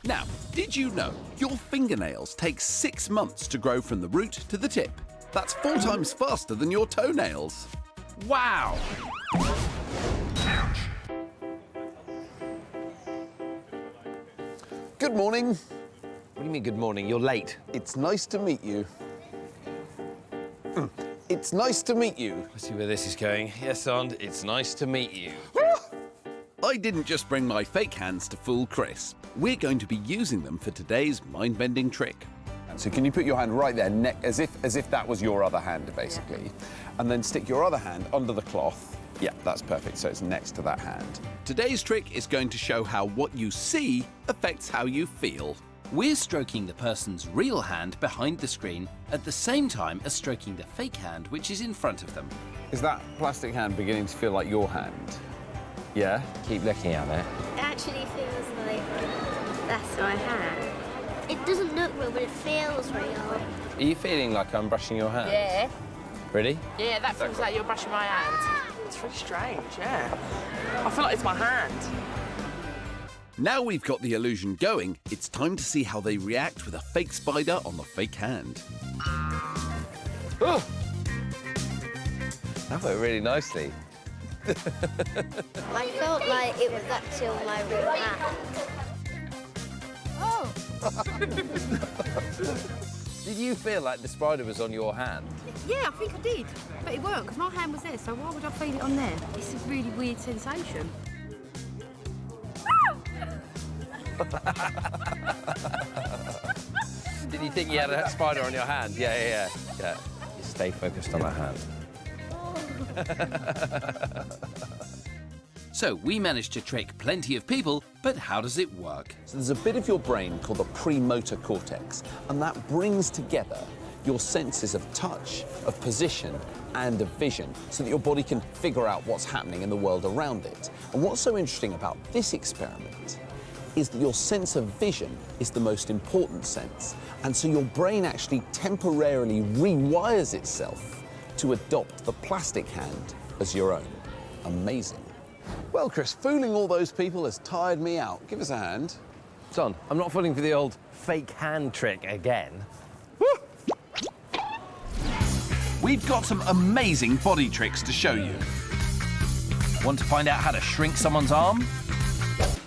Now, did you know your fingernails take 6 months to grow from the root to the tip? That's 4 times faster than your toenails. Wow! Good morning. What do you mean, good morning? You're late. It's nice to meet you. It's nice to meet you. I see where this is going. Yes, Xand, it's nice to meet you. I didn't just bring my fake hands to fool Chris. We're going to be using them for today's mind-bending trick. So can you put your hand right there, as if that was your other hand, basically, and then stick your other hand under the cloth. Yeah, that's perfect. So it's next to that hand. Today's trick is going to show how what you see affects how you feel. We're stroking the person's real hand behind the screen at the same time as stroking the fake hand which is in front of them. Is that plastic hand beginning to feel like your hand? Yeah? Keep looking at it. It actually feels like that's my hand. It doesn't look real, but it feels real. Are you feeling like I'm brushing your hand? Yeah. Really? Yeah, that feels like you're brushing my hand. It's really strange, yeah. I feel like it's my hand. Now we've got the illusion going, it's time to see how they react with a fake spider on the fake hand. Oh! That went really nicely. I felt like it was actually my real hand. Oh! Did you feel like the spider was on your hand? Yeah, I think I did. But it weren't, because my hand was there, so why would I feel it on there? It's a really weird sensation. Did you think you had a spider on your hand? Yeah. You stay focused on that hand. So we managed to trick plenty of people, but how does it work? So there's a bit of your brain called the premotor cortex, and that brings together your senses of touch, of position, and of vision, so that your body can figure out what's happening in the world around it. And what's so interesting about this experiment is that your sense of vision is the most important sense. And so your brain actually temporarily rewires itself to adopt the plastic hand as your own. Amazing. Well, Chris, fooling all those people has tired me out. Give us a hand. Xand, I'm not falling for the old fake hand trick again. We've got some amazing body tricks to show you. Want to find out how to shrink someone's arm?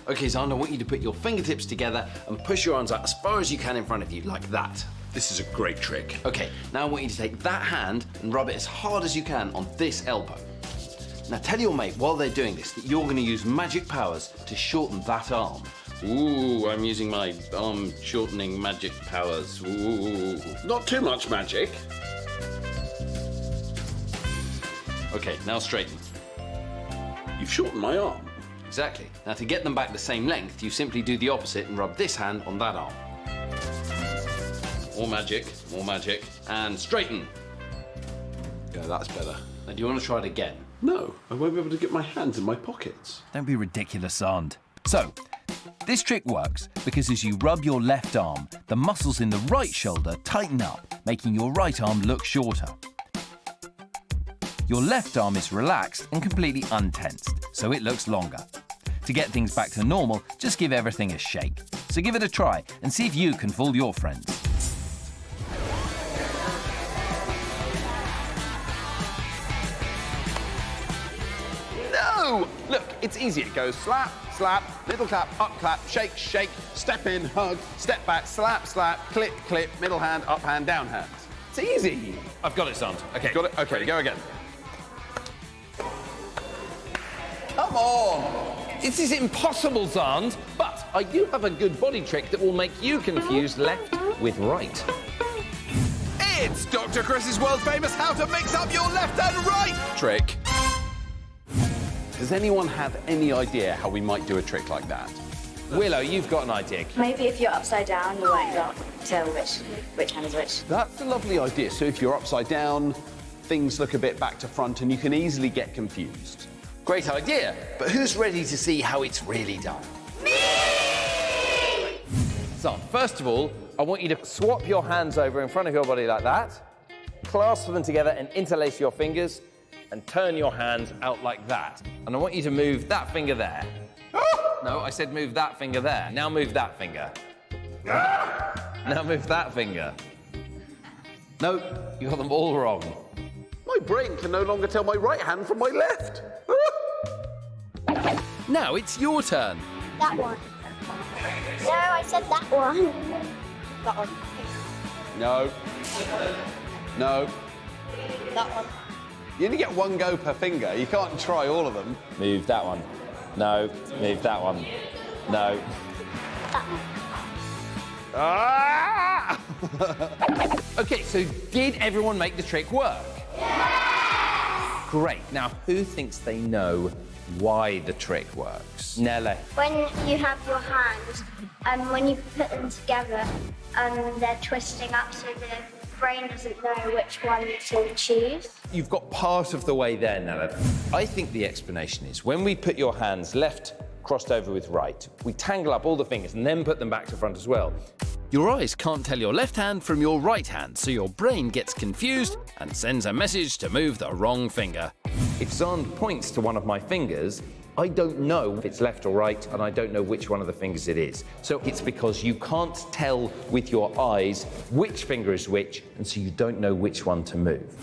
OK, Xand, I want you to put your fingertips together and push your arms out as far as you can in front of you, like that. This is a great trick. OK, now I want you to take that hand and rub it as hard as you can on this elbow. Now tell your mate while they're doing this that you're going to use magic powers to shorten that arm. Ooh, I'm using my arm shortening magic powers. Ooh. Not too much magic. OK, now straighten. You've shortened my arm. Exactly. Now to get them back the same length, you simply do the opposite and rub this hand on that arm. More magic, and straighten. Yeah, that's better. Now do you want to try it again? No, I won't be able to get my hands in my pockets. Don't be ridiculous, Xand. So, this trick works because as you rub your left arm, the muscles in the right shoulder tighten up, making your right arm look shorter. Your left arm is relaxed and completely untensed, so it looks longer. To get things back to normal, just give everything a shake. So give it a try and see if you can fool your friends. No! Look, it's easy. It goes slap, slap, middle clap, up clap, shake, shake, step in, hug, step back, slap, slap, clip, clip, middle hand, up hand, down hand. It's easy. I've got it, Xand. OK. Got it? OK, go again. Come on! This is impossible, Xand, but I do have a good body trick that will make you confuse left with right. It's Dr. Chris's world-famous how to mix up your left and right trick. Does anyone have any idea how we might do a trick like that? Willow, you've got an idea. Maybe if you're upside down, you won't tell which hand is which. That's a lovely idea. So if you're upside down, things look a bit back to front and you can easily get confused. Great idea, but who's ready to see how it's really done? So, first of all, I want you to swap your hands over in front of your body like that, clasp them together and interlace your fingers, and turn your hands out like that. And I want you to move that finger there. No, I said move that finger there. Now move that finger. Now move that finger. No, you got them all wrong. My brain can no longer tell my right hand from my left. Now it's your turn. That one. No, I said that one. That one. No. No. That one. You only get one go per finger. You can't try all of them. Move that one. No, move that one. No. That one. Ah! Okay, so did everyone make the trick work? Yeah! Great. Now, who thinks they know why the trick works? Nelle. When you have your hands and when you put them together they're twisting up so the brain doesn't know which one to choose. You've got part of the way there, Nella. I think the explanation is when we put your hands left crossed over with right, we tangle up all the fingers and then put them back to front as well. Your eyes can't tell your left hand from your right hand, so your brain gets confused and sends a message to move the wrong finger. If Xand points to one of my fingers, I don't know if it's left or right, and I don't know which one of the fingers it is. So it's because you can't tell with your eyes which finger is which, and so you don't know which one to move.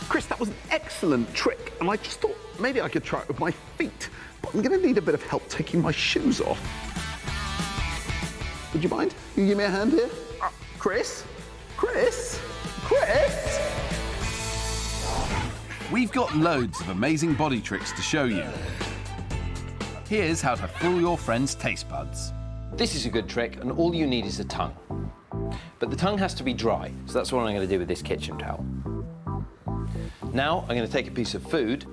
Chris, that was an excellent trick, and I just thought maybe I could try it with my feet, but I'm going to need a bit of help taking my shoes off. Would you mind? Can you give me a hand here? Chris? Chris? Chris? We've got loads of amazing body tricks to show you. Here's how to fool your friend's taste buds. This is a good trick, and all you need is a tongue. But the tongue has to be dry, so that's what I'm going to do with this kitchen towel. Now I'm going to take a piece of food,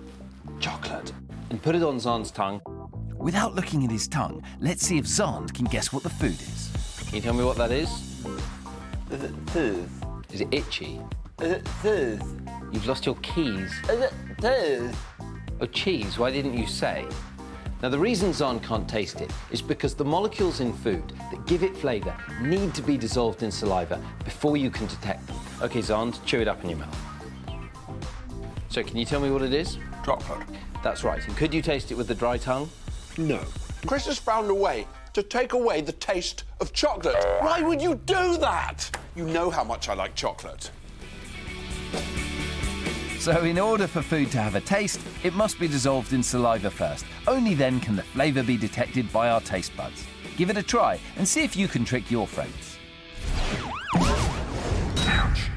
chocolate, and put it on Xand's tongue. Without looking at his tongue, let's see if Xand can guess what the food is. Can you tell me what that is? Is it tooth? Is it itchy? Is it tooth? You've lost your keys. Is it tooth? Oh, cheese, why didn't you say? Now, the reason Xand can't taste it is because the molecules in food that give it flavour need to be dissolved in saliva before you can detect them. OK, Xand, chew it up in your mouth. So, can you tell me what it is? Chocolate. That's right. And could you taste it with the dry tongue? No. Chris has found a way to take away the taste of chocolate. Why would you do that? You know how much I like chocolate. So in order for food to have a taste, it must be dissolved in saliva first. Only then can the flavour be detected by our taste buds. Give it a try and see if you can trick your friends. Ouch.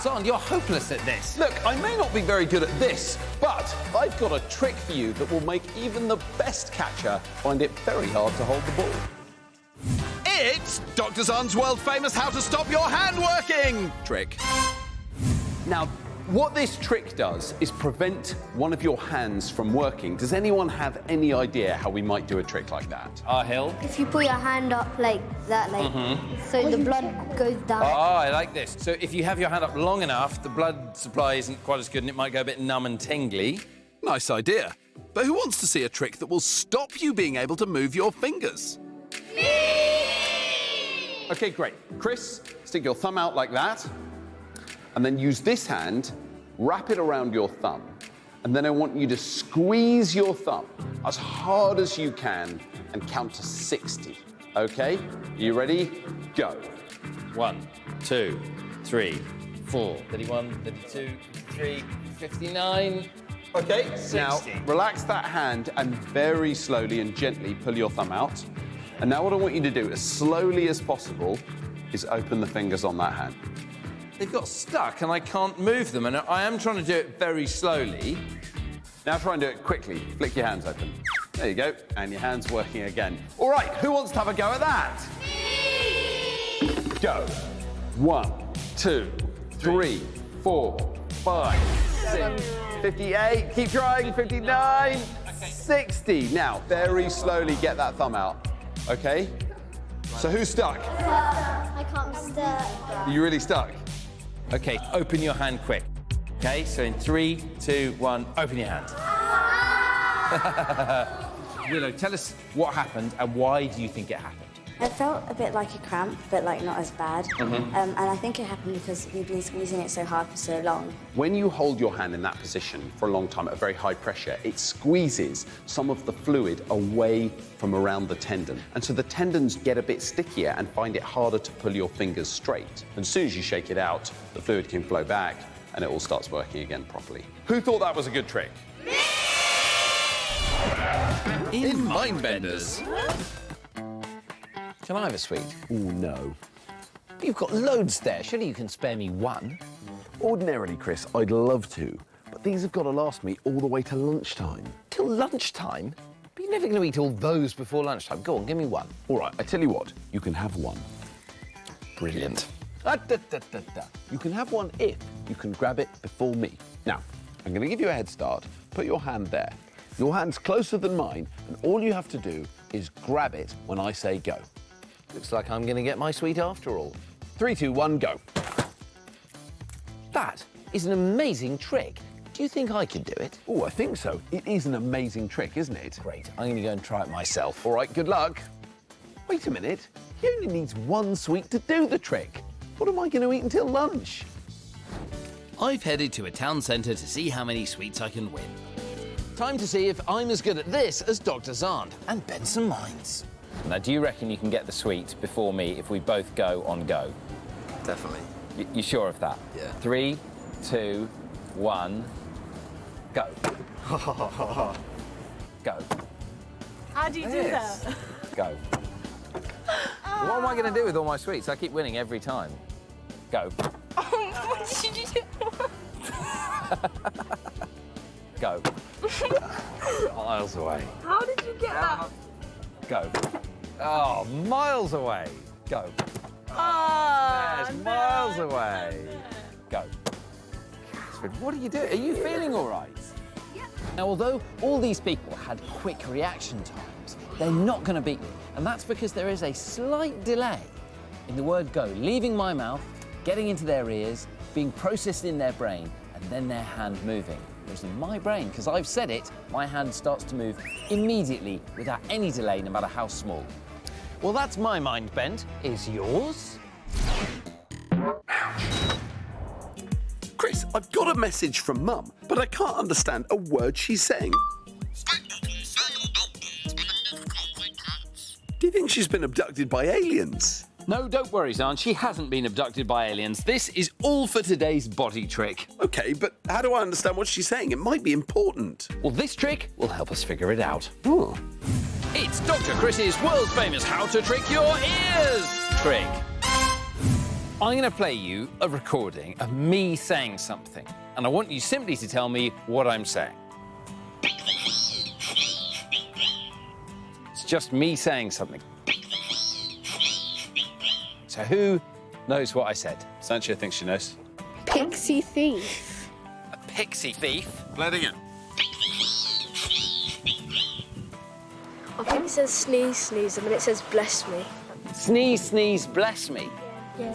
Xand, you're hopeless at this. Look, I may not be very good at this, but I've got a trick for you that will make even the best catcher find it very hard to hold the ball. It's Dr. Xand's world-famous How to Stop Your Hand Working trick. Now, what this trick does is prevent one of your hands from working. Does anyone have any idea how we might do a trick like that? Hill. If you put your hand up like that, so the blood goes down. Oh, I like this. So if you have your hand up long enough, the blood supply isn't quite as good and it might go a bit numb and tingly. Nice idea. But who wants to see a trick that will stop you being able to move your fingers? OK, great. Chris, stick your thumb out like that, and then use this hand, wrap it around your thumb, and then I want you to squeeze your thumb as hard as you can and count to 60. OK? You ready? Go. 1, 2, 3, 4, 31, 32, 53, 59. OK, 60. now relax that hand and very slowly and gently pull your thumb out. And now what I want you to do, as slowly as possible, is open the fingers on that hand. They've got stuck and I can't move them, and I am trying to do it very slowly. Now try and do it quickly. Flick your hands open. There you go, and your hand's working again. All right, who wants to have a go at that? Go. 1, 2, 3, 4, 5, 6, 58. Keep trying. 59, 60. Now, very slowly get that thumb out. Okay? So who's stuck? I can't stir. Are you really stuck? Okay, open your hand quick. Okay, so in 3, 2, 1, open your hand. Willow, tell us what happened and why do you think it happened? It felt a bit like a cramp, but like not as bad. And I think it happened because we've been squeezing it so hard for so long. When you hold your hand in that position for a long time at a very high pressure, it squeezes some of the fluid away from around the tendon. And so the tendons get a bit stickier and find it harder to pull your fingers straight. And as soon as you shake it out, the fluid can flow back and it all starts working again properly. Who thought that was a good trick? In Mindbenders. Can I have a sweet? Oh, no. You've got loads there. Surely you can spare me one. Ordinarily, Chris, I'd love to, but these have got to last me all the way to lunchtime. Till lunchtime? But you're never going to eat all those before lunchtime. Go on, give me one. All right, I tell you what, you can have one. Brilliant. You can have one if you can grab it before me. Now, I'm going to give you a head start. Put your hand there. Your hand's closer than mine, and all you have to do is grab it when I say go. Looks like I'm going to get my sweet after all. 3, 2, 1, go. That is an amazing trick. Do you think I could do it? Oh, I think so. It is an amazing trick, isn't it? Great. I'm going to go and try it myself. All right, good luck. Wait a minute. He only needs one sweet to do the trick. What am I going to eat until lunch? I've headed to a town centre to see how many sweets I can win. Time to see if I'm as good at this as Dr. Xand and Benson Mines. Now, do you reckon you can get the sweet before me if we both go on go? Definitely. You sure of that? Yeah. 3, 2, 1, go. Go. How do you do that? Go. What am I going to do with all my sweets? I keep winning every time. Go. What did you do? Go. Miles away. How did you get that? Go. Oh, miles away. Go. Oh, Yes, miles away. Go. Catherine, what are you doing? Are you feeling all right? Yeah. Now, although all these people had quick reaction times, they're not going to beat me. And that's because there is a slight delay in the word go leaving my mouth, getting into their ears, being processed in their brain, and then their hand moving. Whereas in my brain, because I've said it, my hand starts to move immediately without any delay, no matter how small. Well, that's my mind bend. Is yours? Chris, I've got a message from Mum, but I can't understand a word she's saying. Do you think she's been abducted by aliens? No, don't worry, Xand. She hasn't been abducted by aliens. This is all for today's body trick. OK, but how do I understand what she's saying? It might be important. Well, this trick will help us figure it out. Oh. It's Dr. Chris's world-famous How to Trick Your Ears trick. I'm going to play you a recording of me saying something, and I want you simply to tell me what I'm saying. It's just me saying something. So who knows what I said? Sancho thinks she knows. Pixie thief. A pixie thief? Play it again. I think it says sneeze, sneeze, and then it says bless me. Sneeze, sneeze, bless me. Yeah.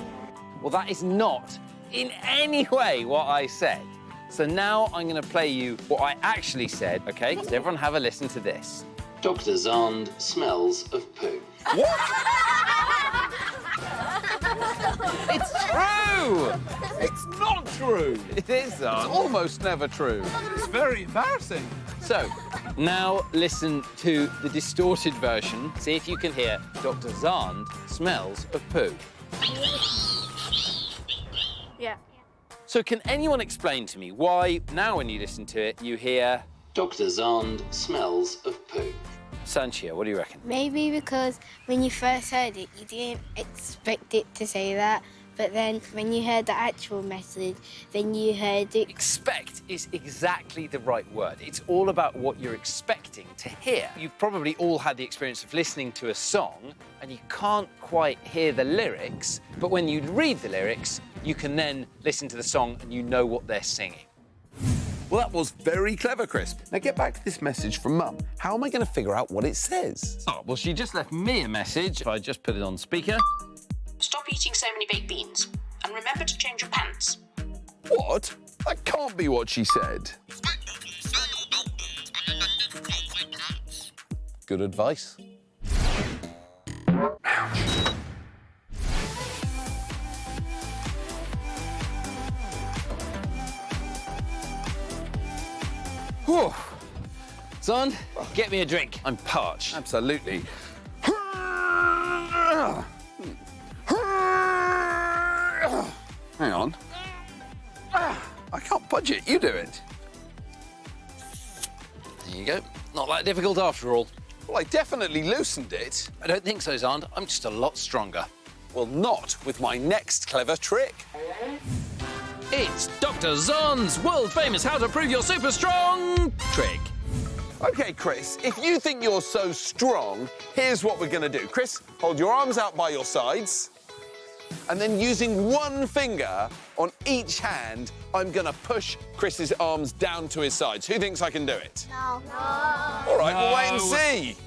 Well, that is not in any way what I said. So now I'm going to play you what I actually said, OK? So everyone have a listen to this. Dr. Xand smells of poo. It's true! It's not true. It is, Xand. It's almost never true. It's very embarrassing. So, now listen to the distorted version. See if you can hear Dr. Xand smells of poo. Yeah. So can anyone explain to me why, now when you listen to it, you hear... Dr. Xand smells of poo. Sanchia, what do you reckon? Maybe because when you first heard it, you didn't expect it to say that. But then when you heard the actual message, then you heard it. Expect is exactly the right word. It's all about what you're expecting to hear. You've probably all had the experience of listening to a song and you can't quite hear the lyrics, but when you read the lyrics, you can then listen to the song and you know what they're singing. Well, that was very clever, Chris. Now get back to this message from Mum. How am I going to figure out what it says? Oh, well, she just left me a message. If I just put it on speaker. Stop eating so many baked beans. And remember to change your pants. What? That can't be what she said. Good advice. Ouch. Whew. Xand, get me a drink. I'm parched. Absolutely. Hang on. I can't budge it. You do it. There you go. Not that difficult after all. Well, I definitely loosened it. I don't think so, Xand. I'm just a lot stronger. Well, not with my next clever trick. It's Dr. Xand's world-famous How to Prove You're Super Strong trick. OK, Chris, if you think you're so strong, here's what we're going to do. Chris, hold your arms out by your sides. And then using one finger on each hand, I'm going to push Chris's arms down to his sides. Who thinks I can do it? No. All right, we'll wait and see.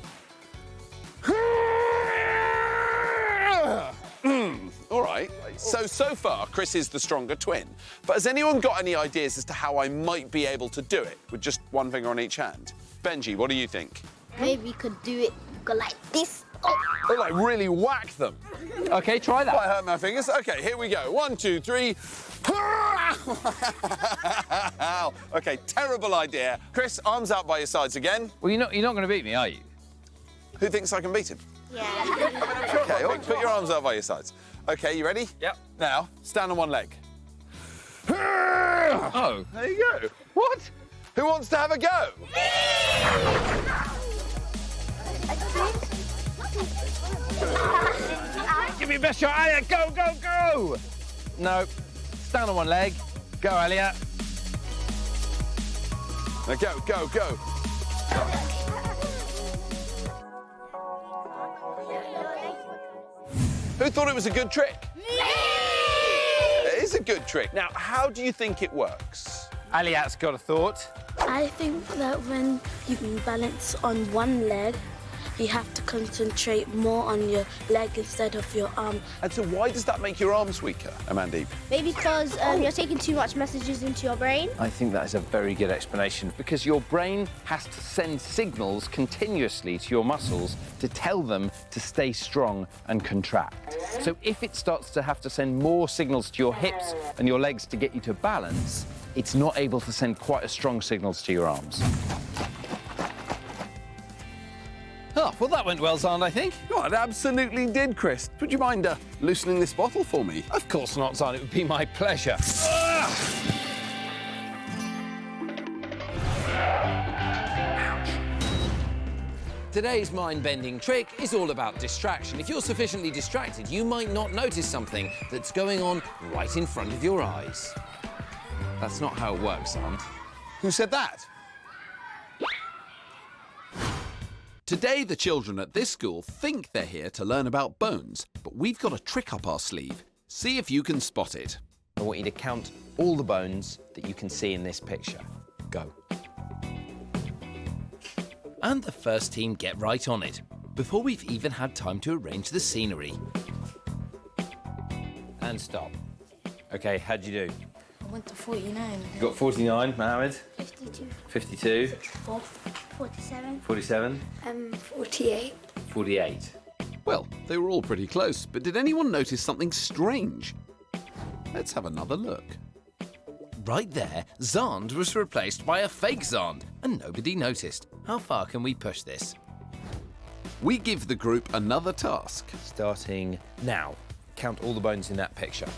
All right, so far, Chris is the stronger twin. But has anyone got any ideas as to how I might be able to do it with just one finger on each hand? Benji, what do you think? Maybe you could do it, go like this. Oh. Oh, like really whack them. OK, try that. I hurt my fingers. OK, here we go. 1, 2, 3. OK, terrible idea. Chris, arms out by your sides again. Well, you're not going to beat me, are you? Who thinks I can beat him? Yeah. OK, all right, put your arms out by your sides. OK, you ready? Yep. Now, stand on one leg. Oh. There you go. What? Who wants to have a go? Give me your best shot, Elliot. Go, go, go! No. Stand on one leg. Go, Elliot. Now go, go, go. Who thought it was a good trick? Me! It is a good trick. Now, how do you think it works? Elliot's got a thought. I think that when you can balance on one leg, you have to concentrate more on your leg instead of your arm. And so why does that make your arms weaker, Amandeep? Maybe because you're taking too much messages into your brain. I think that is a very good explanation because your brain has to send signals continuously to your muscles to tell them to stay strong and contract. So if it starts to have to send more signals to your hips and your legs to get you to balance, it's not able to send quite as strong signals to your arms. Oh, well, that went well, Xand, I think. Oh, it absolutely did, Chris. Would you mind loosening this bottle for me? Of course not, Xand. It would be my pleasure. Today's mind-bending trick is all about distraction. If you're sufficiently distracted, you might not notice something that's going on right in front of your eyes. That's not how it works, Xand. Who said that? Today, the children at this school think they're here to learn about bones, but we've got a trick up our sleeve. See if you can spot it. I want you to count all the bones that you can see in this picture. Go. And the first team get right on it, before we've even had time to arrange the scenery. And stop. OK, how'd you do? I went to 49. You got 49, Mohammed? 52. 52. 47. 47. 48. 48. Well, they were all pretty close, but did anyone notice something strange? Let's have another look. Right there, Xand was replaced by a fake Xand, and nobody noticed. How far can we push this? We give the group another task. Starting now. Count all the bones in that picture.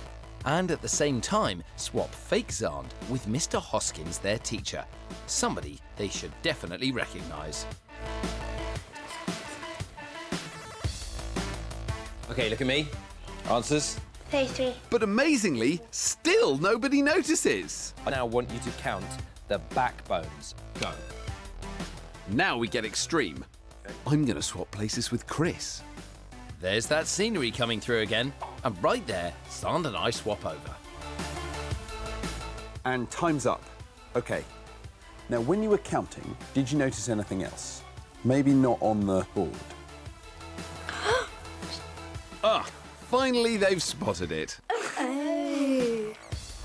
And at the same time, swap fake Xand with Mr. Hoskins, their teacher. Somebody they should definitely recognise. OK, look at me. Answers. 33. But amazingly, still nobody notices. I now want you to count the backbones. Go. Now we get extreme. I'm going to swap places with Chris. There's that scenery coming through again. And right there, Xand and I swap over. And time's up. OK. Now, when you were counting, did you notice anything else? Maybe not on the board. Finally they've spotted it. Oh,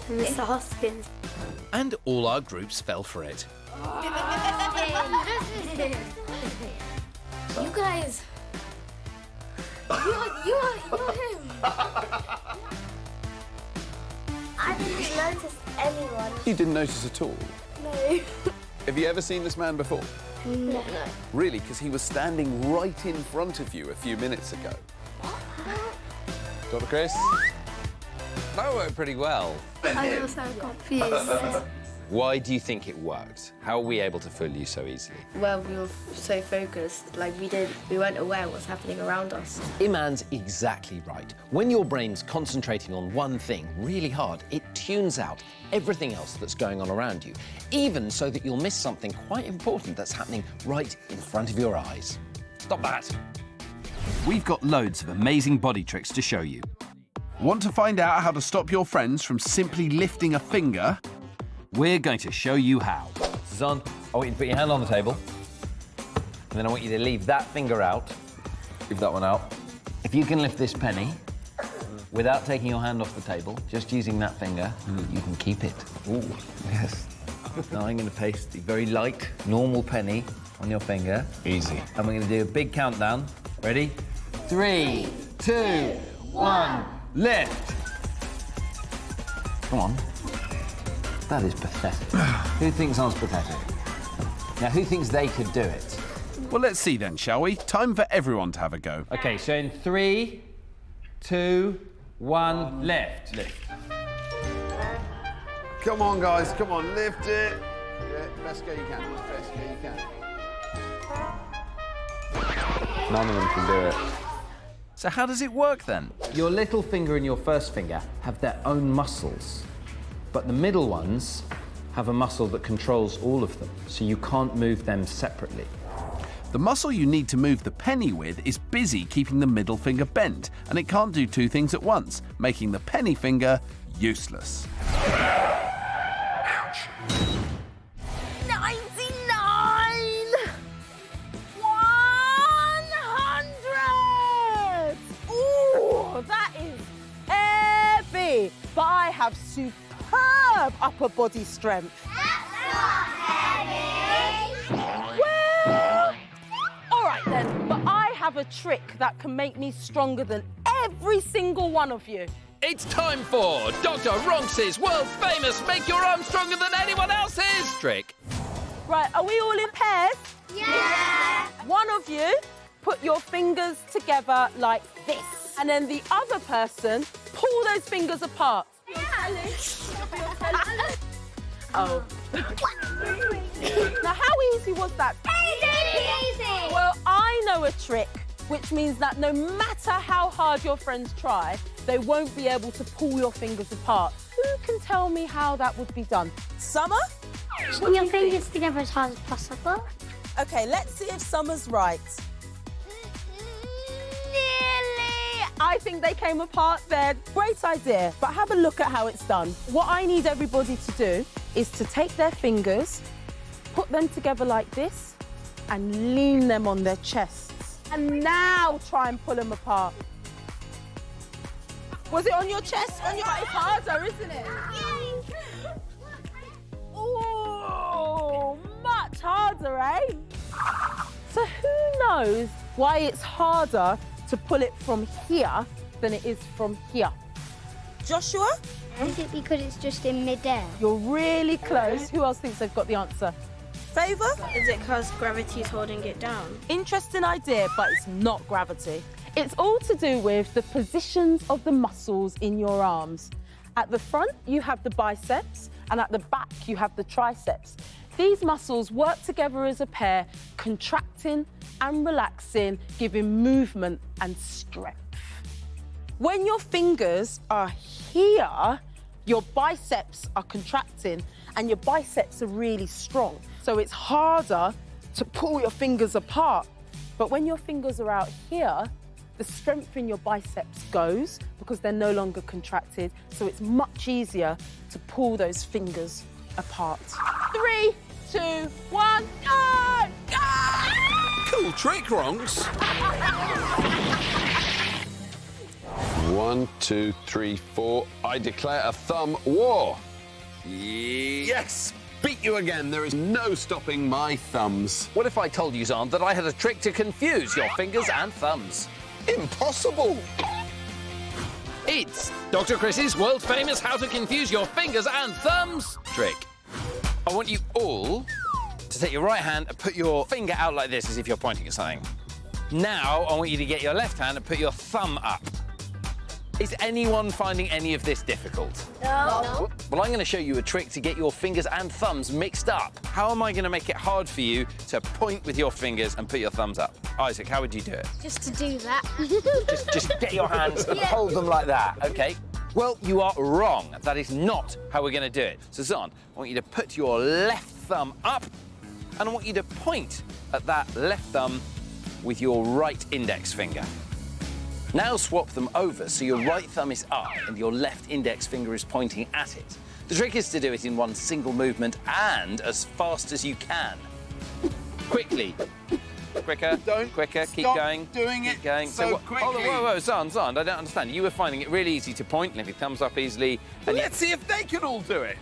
Mr. Hoskins. And all our groups fell for it. You guys. You're him. I didn't notice anyone. You didn't notice at all? No. Have you ever seen this man before? No. Really? Because he was standing right in front of you a few minutes ago. Dr. Chris? That worked pretty well. I was so confused. Why do you think it worked? How were we able to fool you so easily? Well, we were so focused, like we weren't aware what's happening around us. Iman's exactly right. When your brain's concentrating on one thing really hard, it tunes out everything else that's going on around you, even so that you'll miss something quite important that's happening right in front of your eyes. Stop that. We've got loads of amazing body tricks to show you. Want to find out how to stop your friends from simply lifting a finger? We're going to show you how. Xand, I want you to put your hand on the table. And then I want you to leave that finger out. Leave that one out. If you can lift this penny without taking your hand off the table, just using that finger, you can keep it. Ooh, yes. Now I'm going to paste the very light, normal penny on your finger. Easy. And we're going to do a big countdown. Ready? 3, 2, 1, lift. Come on. That is pathetic. Who thinks Xand's pathetic? Now, who thinks they could do it? Well, let's see then, shall we? Time for everyone to have a go. OK, so in 3, 2, 1, lift. Lift. Come on, guys. Come on, lift it. Yeah, best go you can. Best go you can. None of them can do it. So how does it work then? Your little finger and your first finger have their own muscles, but the middle ones have a muscle that controls all of them, so you can't move them separately. The muscle you need to move the penny with is busy keeping the middle finger bent, and it can't do two things at once, making the penny finger useless. 99! 100! Ooh, that is heavy, but I have superb upper body strength. That's not heavy. Well, all right then, but I have a trick that can make me stronger than every single one of you. It's time for Dr. Ronx's world famous make your arm stronger than anyone else's trick. Right, are we all in pairs? Yeah. One of you put your fingers together like this, and then the other person pull those fingers apart. Oh. Now, how easy was that? Easy. Well, I know a trick, which means that no matter how hard your friends try, they won't be able to pull your fingers apart. Who can tell me how that would be done? Summer? Put your fingers together as hard as possible. OK, let's see if Summer's right. Nearly! I think they came apart there. Great idea, but have a look at how it's done. What I need everybody to do is to take their fingers, put them together like this, and lean them on their chests. And now try and pull them apart. Was it on your chest? On your... It's harder, isn't it? Oh, much harder, eh? So who knows why it's harder to pull it from here than it is from here? Joshua? Is it because it's just in midair? You're really close. Who else thinks they've got the answer? Favour? Is it because gravity's holding it down? Interesting idea, but it's not gravity. It's all to do with the positions of the muscles in your arms. At the front, you have the biceps, and at the back, you have the triceps. These muscles work together as a pair, contracting and relaxing, giving movement and strength. When your fingers are here, your biceps are contracting and your biceps are really strong. So it's harder to pull your fingers apart. But when your fingers are out here, the strength in your biceps goes because they're no longer contracted. So it's much easier to pull those fingers apart. 3, 2, 1, go! Go! Cool trick, Ronx. 1, 2, 3, 4. I declare a thumb war. Yes! Beat you again. There is no stopping my thumbs. What if I told you, Xand, that I had a trick to confuse your fingers and thumbs? Impossible! It's Dr. Chris's world famous how to confuse your fingers and thumbs trick. I want you all So take your right hand and put your finger out like this as if you're pointing at something. Now, I want you to get your left hand and put your thumb up. Is anyone finding any of this difficult? No. Well, I'm going to show you a trick to get your fingers and thumbs mixed up. How am I going to make it hard for you to point with your fingers and put your thumbs up? Isaac, how would you do it? Just to do that. Just get your hands and hold them like that, OK? Well, you are wrong. That is not how we're going to do it. So, Xand, I want you to put your left thumb up, and I want you to point at that left thumb with your right index finger. Now swap them over so your right thumb is up and your left index finger is pointing at it. The trick is to do it in one single movement and as fast as you can. Quickly. Quicker. Don't quicker. Keep stop going. doing keep it going. so Hold on, quickly. whoa, Xand, I don't understand. You were finding it really easy to point and if your thumbs up easily. And Let's see if they can all do it.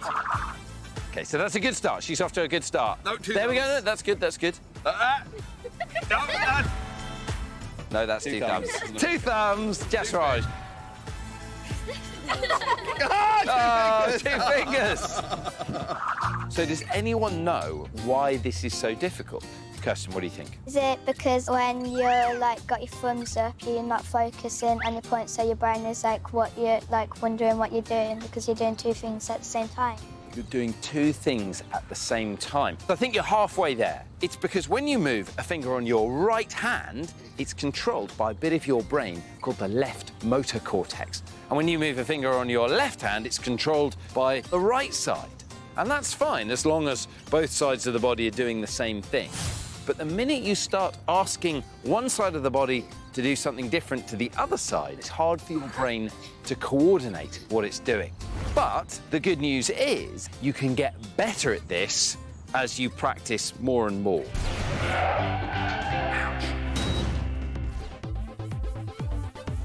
OK, so that's a good start. She's off to a good start. No, two there we go. thumbs. No, that's good. That's good. No, that's two thumbs. Two thumbs, just right. Two fingers. So does anyone know why this is so difficult? Kirsten, what do you think? Is it because when you're like got your thumbs up, you're not focusing on your point, so your brain is like what you're like wondering what you're doing because you're doing two things at the same time? You're doing two things at the same time. I think you're halfway there. It's because when you move a finger on your right hand, it's controlled by a bit of your brain called the left motor cortex. And when you move a finger on your left hand, it's controlled by the right side. And that's fine as long as both sides of the body are doing the same thing. But the minute you start asking one side of the body to do something different to the other side, it's hard for your brain to coordinate what it's doing. But the good news is you can get better at this as you practice more and more.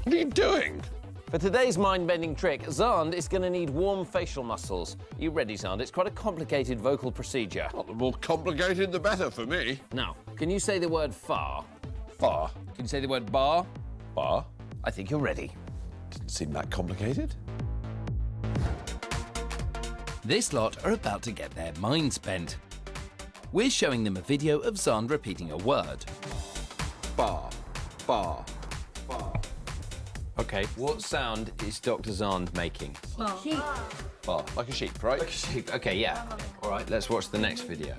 What are you doing? For today's mind-bending trick, Xand is going to need warm facial muscles. Are you ready, Xand? It's quite a complicated vocal procedure. Well, the more complicated, the better for me. Now, can you say the word far? Far. Can you say the word bar? Bar. I think you're ready. Didn't seem that complicated. This lot are about to get their minds bent. We're showing them a video of Xand repeating a word. Bar. Bar. Bar. OK, what sound is Dr. Xand making? Sheep. Bar. Like a sheep, right? Like a sheep. OK, yeah. All right, let's watch the next video.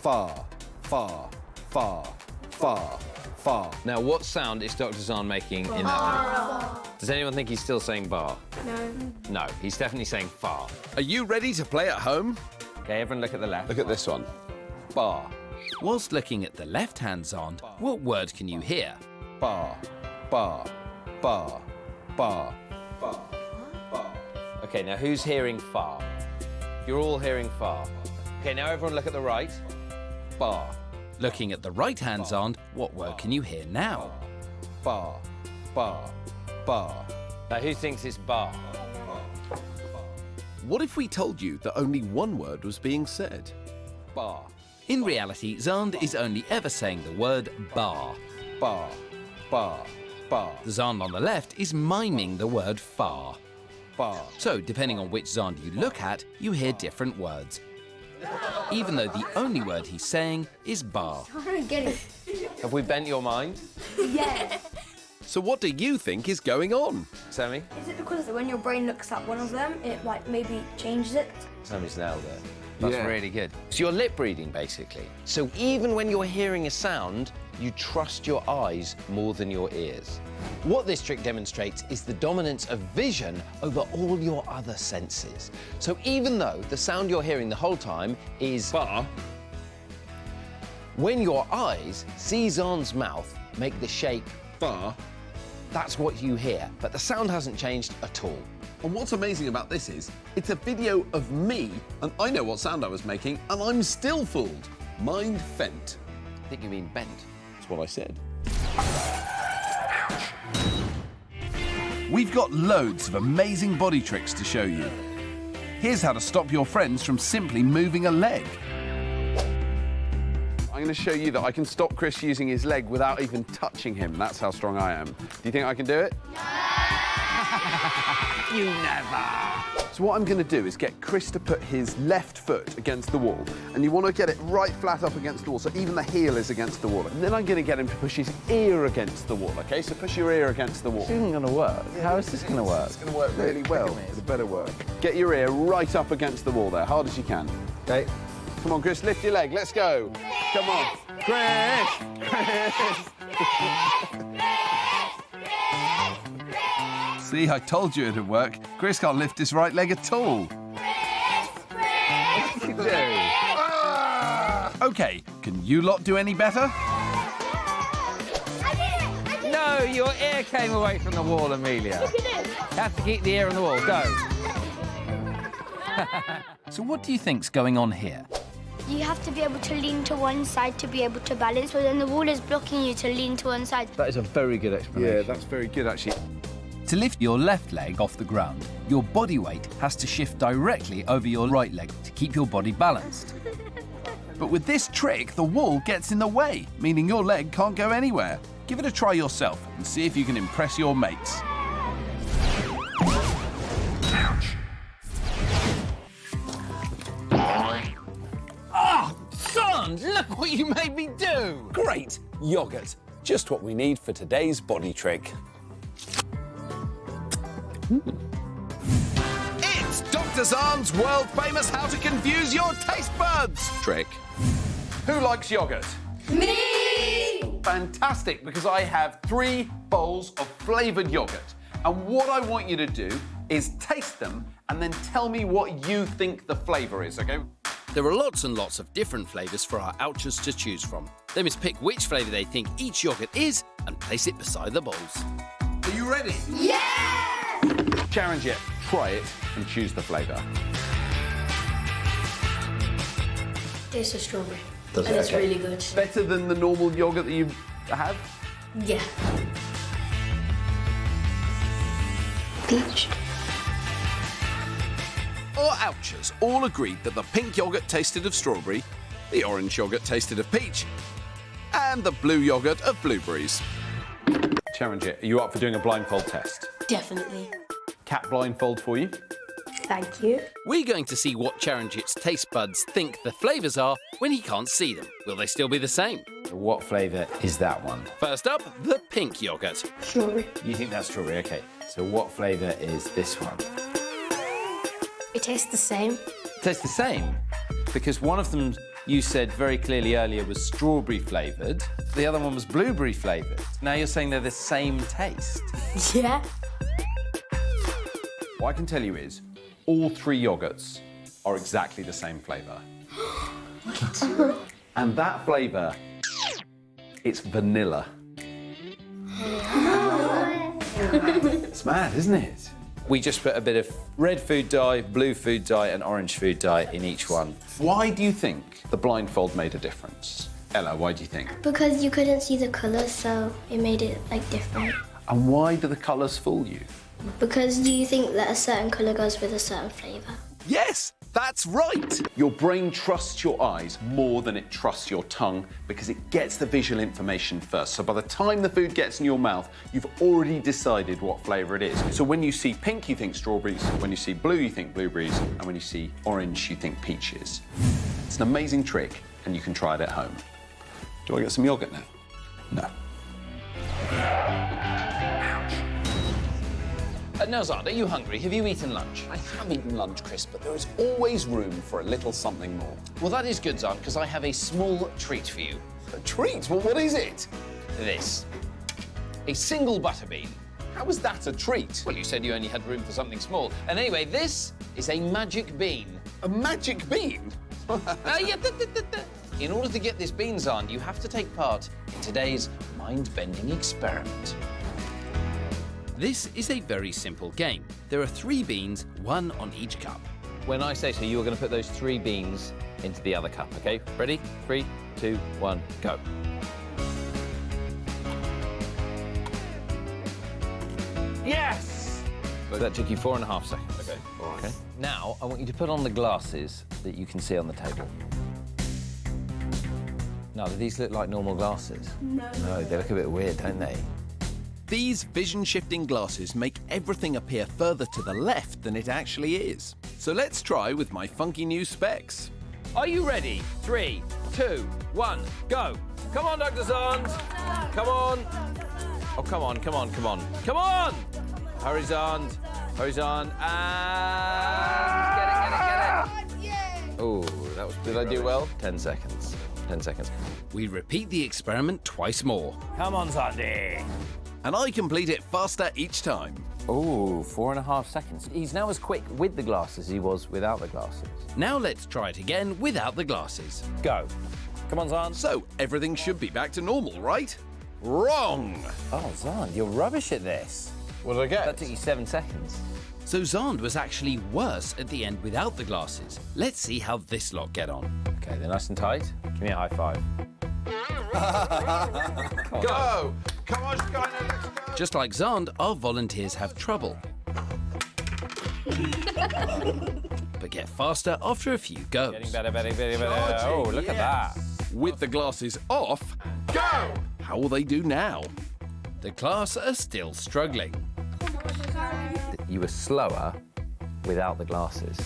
Far. Far. Far. Far. Far. Now, what sound is Dr. Xand making in that video? Does anyone think he's still saying bar? No. No, he's definitely saying far. Are you ready to play at home? OK, everyone look at the left. Look at this one. Bar. Whilst looking at the left hand Xand, what word can you hear? Bar. Bar. Bar. Bar. Bar. Bar. OK, now who's hearing far? You're all hearing far. OK, now everyone look at the right. Bar. Looking at the right hand Xand, what word can you hear now? Bar. Bar. Bar. Now who thinks it's bar? What if we told you that only one word was being said? Bar. In reality, Xand is only ever saying the word bar. Bar. Bar. Bar. The Xand on the left is miming the word far. Bar. So, depending on which Xand you look at, you hear different words. Even though the only word he's saying is bar. I don't get it. Have we bent your mind? Yeah. So what do you think is going on? Sammy? Is it because when your brain looks at one of them, it like maybe changes it? Sammy's nailed it. That's Yeah. really good. So you're lip reading, basically. So even when you're hearing a sound, you trust your eyes more than your ears. What this trick demonstrates is the dominance of vision over all your other senses. So even though the sound you're hearing the whole time is bar, when your eyes see Xand's mouth make the shape Bar. that's what you hear. But the sound hasn't changed at all. And what's amazing about this is, it's a video of me, and I know what sound I was making, and I'm still fooled. Mind fent. I think you mean bent. That's what I said. We've got loads of amazing body tricks to show you. Here's how to stop your friends from simply moving a leg. I'm going to show you that I can stop Chris using his leg without even touching him. That's how strong I am. Do you think I can do it? You never! So what I'm going to do is get Chris to put his left foot against the wall, and you want to get it right flat up against the wall, so even the heel is against the wall. And then I'm going to get him to push his ear against the wall, OK? So push your ear against the wall. This isn't going to work. How is this going to work? It's going to work really well. It better work. Get your ear right up against the wall there, hard as you can. OK? Come on, Chris, lift your leg. Let's go. Come on. Chris! Chris! See, I told you it'd work. Chris can't lift his right leg at all. What did you do? OK, can you lot do any better? No, your ear came away from the wall, Amelia. Look at it. You have to keep the ear on the wall. Go. So what do you think's going on here? You have to be able to lean to one side to be able to balance, but then the wall is blocking you to lean to one side. That is a very good explanation. Yeah, that's very good, actually. To lift your left leg off the ground, your body weight has to shift directly over your right leg to keep your body balanced. But with this trick, the wall gets in the way, meaning your leg can't go anywhere. Give it a try yourself and see if you can impress your mates. Oh, Xand, look what you made me do! Great! Yoghurt. Just what we need for today's body trick. It's Dr. Xand's world-famous How to Confuse Your Taste Buds trick. Who likes yoghurt? Me! Fantastic, because I have 3 bowls of flavoured yoghurt. And what I want you to do is taste them and then tell me what you think the flavour is, OK? There are lots and lots of different flavours for our ouchers to choose from. They must pick which flavour they think each yoghurt is and place it beside the bowls. Are you ready? Yeah! Charanjit, try it and choose the flavour. Tastes of strawberry. And it's really good. Better than the normal yoghurt that you have? Yeah. Peach. Our ouchers all agreed that the pink yoghurt tasted of strawberry, the orange yoghurt tasted of peach, and the blue yoghurt of blueberries. Charanjit, are you up for doing a blindfold test? Definitely. Cat blindfold for you. Thank you. We're going to see what Charanjit's taste buds think the flavours are when he can't see them. Will they still be the same? What flavour is that one? First up, the pink yoghurt. Strawberry. You think that's strawberry? OK. So what flavour is this one? It tastes the same. It tastes the same? Because one of them you said very clearly earlier was strawberry flavoured. The other one was blueberry flavoured. Now you're saying they're the same taste. Yeah. What I can tell you is all 3 yoghurts are exactly the same flavour. And that flavour, it's vanilla. It's mad, isn't it? We just put a bit of red food dye, blue food dye and orange food dye in each one. Why do you think the blindfold made a difference? Ella, why do you think? Because you couldn't see the colours, so it made it, like, different. And why do the colours fool you? Because do you think that a certain colour goes with a certain flavour? Yes, that's right. Your brain trusts your eyes more than it trusts your tongue because it gets the visual information first. So by the time the food gets in your mouth, you've already decided what flavour it is. So when you see pink, you think strawberries. When you see blue, you think blueberries. And when you see orange, you think peaches. It's an amazing trick, and you can try it at home. Do I get some yoghurt now? No. Now, Xand, are you hungry? Have you eaten lunch? I have eaten lunch, Chris, but there is always room for a little something more. Well, that is good, Xand, because I have a small treat for you. A treat? Well, what is it? This. A single butter bean. How is that a treat? Well, you said you only had room for something small. And anyway, this is a magic bean. A magic bean? In order to get this bean, Xand, you have to take part in today's mind-bending experiment. This is a very simple game. There are 3 beans, 1 on each cup. When I say so, you are going to put those 3 beans into the other cup, OK? Ready? 3, 2, 1, go. Yes! So that took you 4.5 seconds. OK, all right. Okay. Now, I want you to put on the glasses that you can see on the table. Now, do these look like normal glasses? No. No, they look a bit weird, don't they? These vision-shifting glasses make everything appear further to the left than it actually is. So let's try with my funky new specs. Are you ready? 3, 2, 1, go. Come on, Dr. Xand. Come on. Oh, come on, come on, come on. Come on! Hurry, Xand. Hurry, Xand. And get it. Oh, that was... Did I do well? 10 seconds. 10 seconds. We repeat the experiment twice more. Come on, Xandy. And I complete it faster each time. Oh, 4.5 seconds. He's now as quick with the glasses as he was without the glasses. Now let's try it again without the glasses. Go. Come on, Xand. So, everything should be back to normal, right? Wrong! Oh, Xand, you're rubbish at this. What did I get? That took you 7 seconds. So Xand was actually worse at the end without the glasses. Let's see how this lot get on. Okay, they're nice and tight. Give me a high five. Go! Come on, Skyner, let's go! Just like Xand, our volunteers have trouble. But get faster after a few goes. Getting better, better, better, better. Oh, look at that. With the glasses off, go! How will they do now? The class are still struggling. You were slower without the glasses.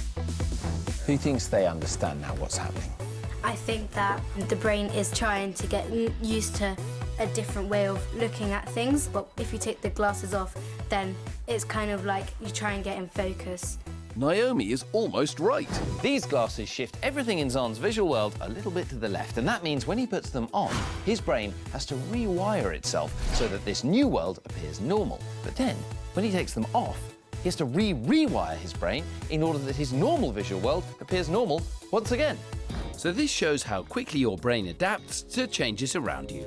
Who thinks they understand now what's happening? I think that the brain is trying to get used to a different way of looking at things. But if you take the glasses off, then it's kind of like you try and get in focus. Naomi is almost right. These glasses shift everything in Xand's visual world a little bit to the left, and that means when he puts them on, his brain has to rewire itself so that this new world appears normal. But then, when he takes them off, he has to rewire his brain in order that his normal visual world appears normal once again. So this shows how quickly your brain adapts to changes around you.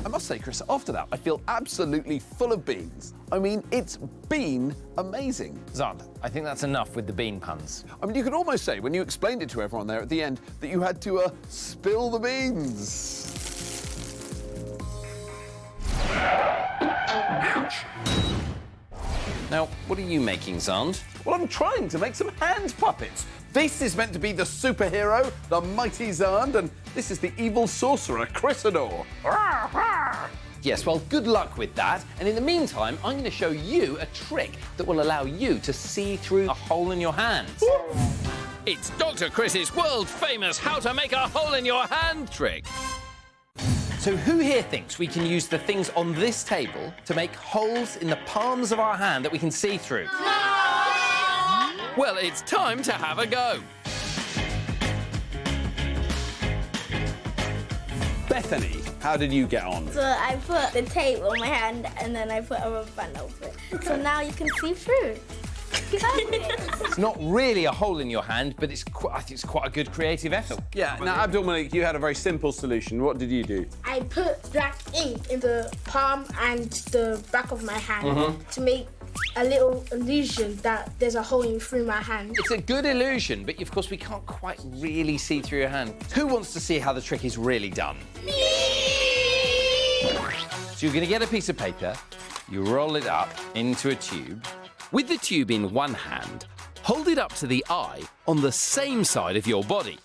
I must say, Chris, after that, I feel absolutely full of beans. I mean, it's been amazing. Xand, I think that's enough with the bean puns. I mean, you could almost say, when you explained it to everyone there at the end, that you had to spill the beans. Ouch. Now, what are you making, Xand? Well, I'm trying to make some hand puppets. This is meant to be the superhero, the mighty Xand, and this is the evil sorcerer, Chrysador. Yes, well, good luck with that. And in the meantime, I'm going to show you a trick that will allow you to see through a hole in your hands. It's Dr. Chris's world-famous how to make a hole in your hand trick. So who here thinks we can use the things on this table to make holes in the palms of our hand that we can see through? Well, it's time to have a go. Bethany, how did you get on? So I put the tape on my hand and then I put a rubber band over it. So now you can see through. It's not really a hole in your hand, but I think it's quite a good creative effort. Yeah, now, Abdul Malik, you had a very simple solution. What did you do? I put black ink in the palm and the back of my hand to make a little illusion that there's a hole in through my hand. It's a good illusion, but of course we can't quite really see through your hand. Who wants to see how the trick is really done? Me! So you're going to get a piece of paper, you roll it up into a tube. With the tube in one hand, hold it up to the eye on the same side of your body.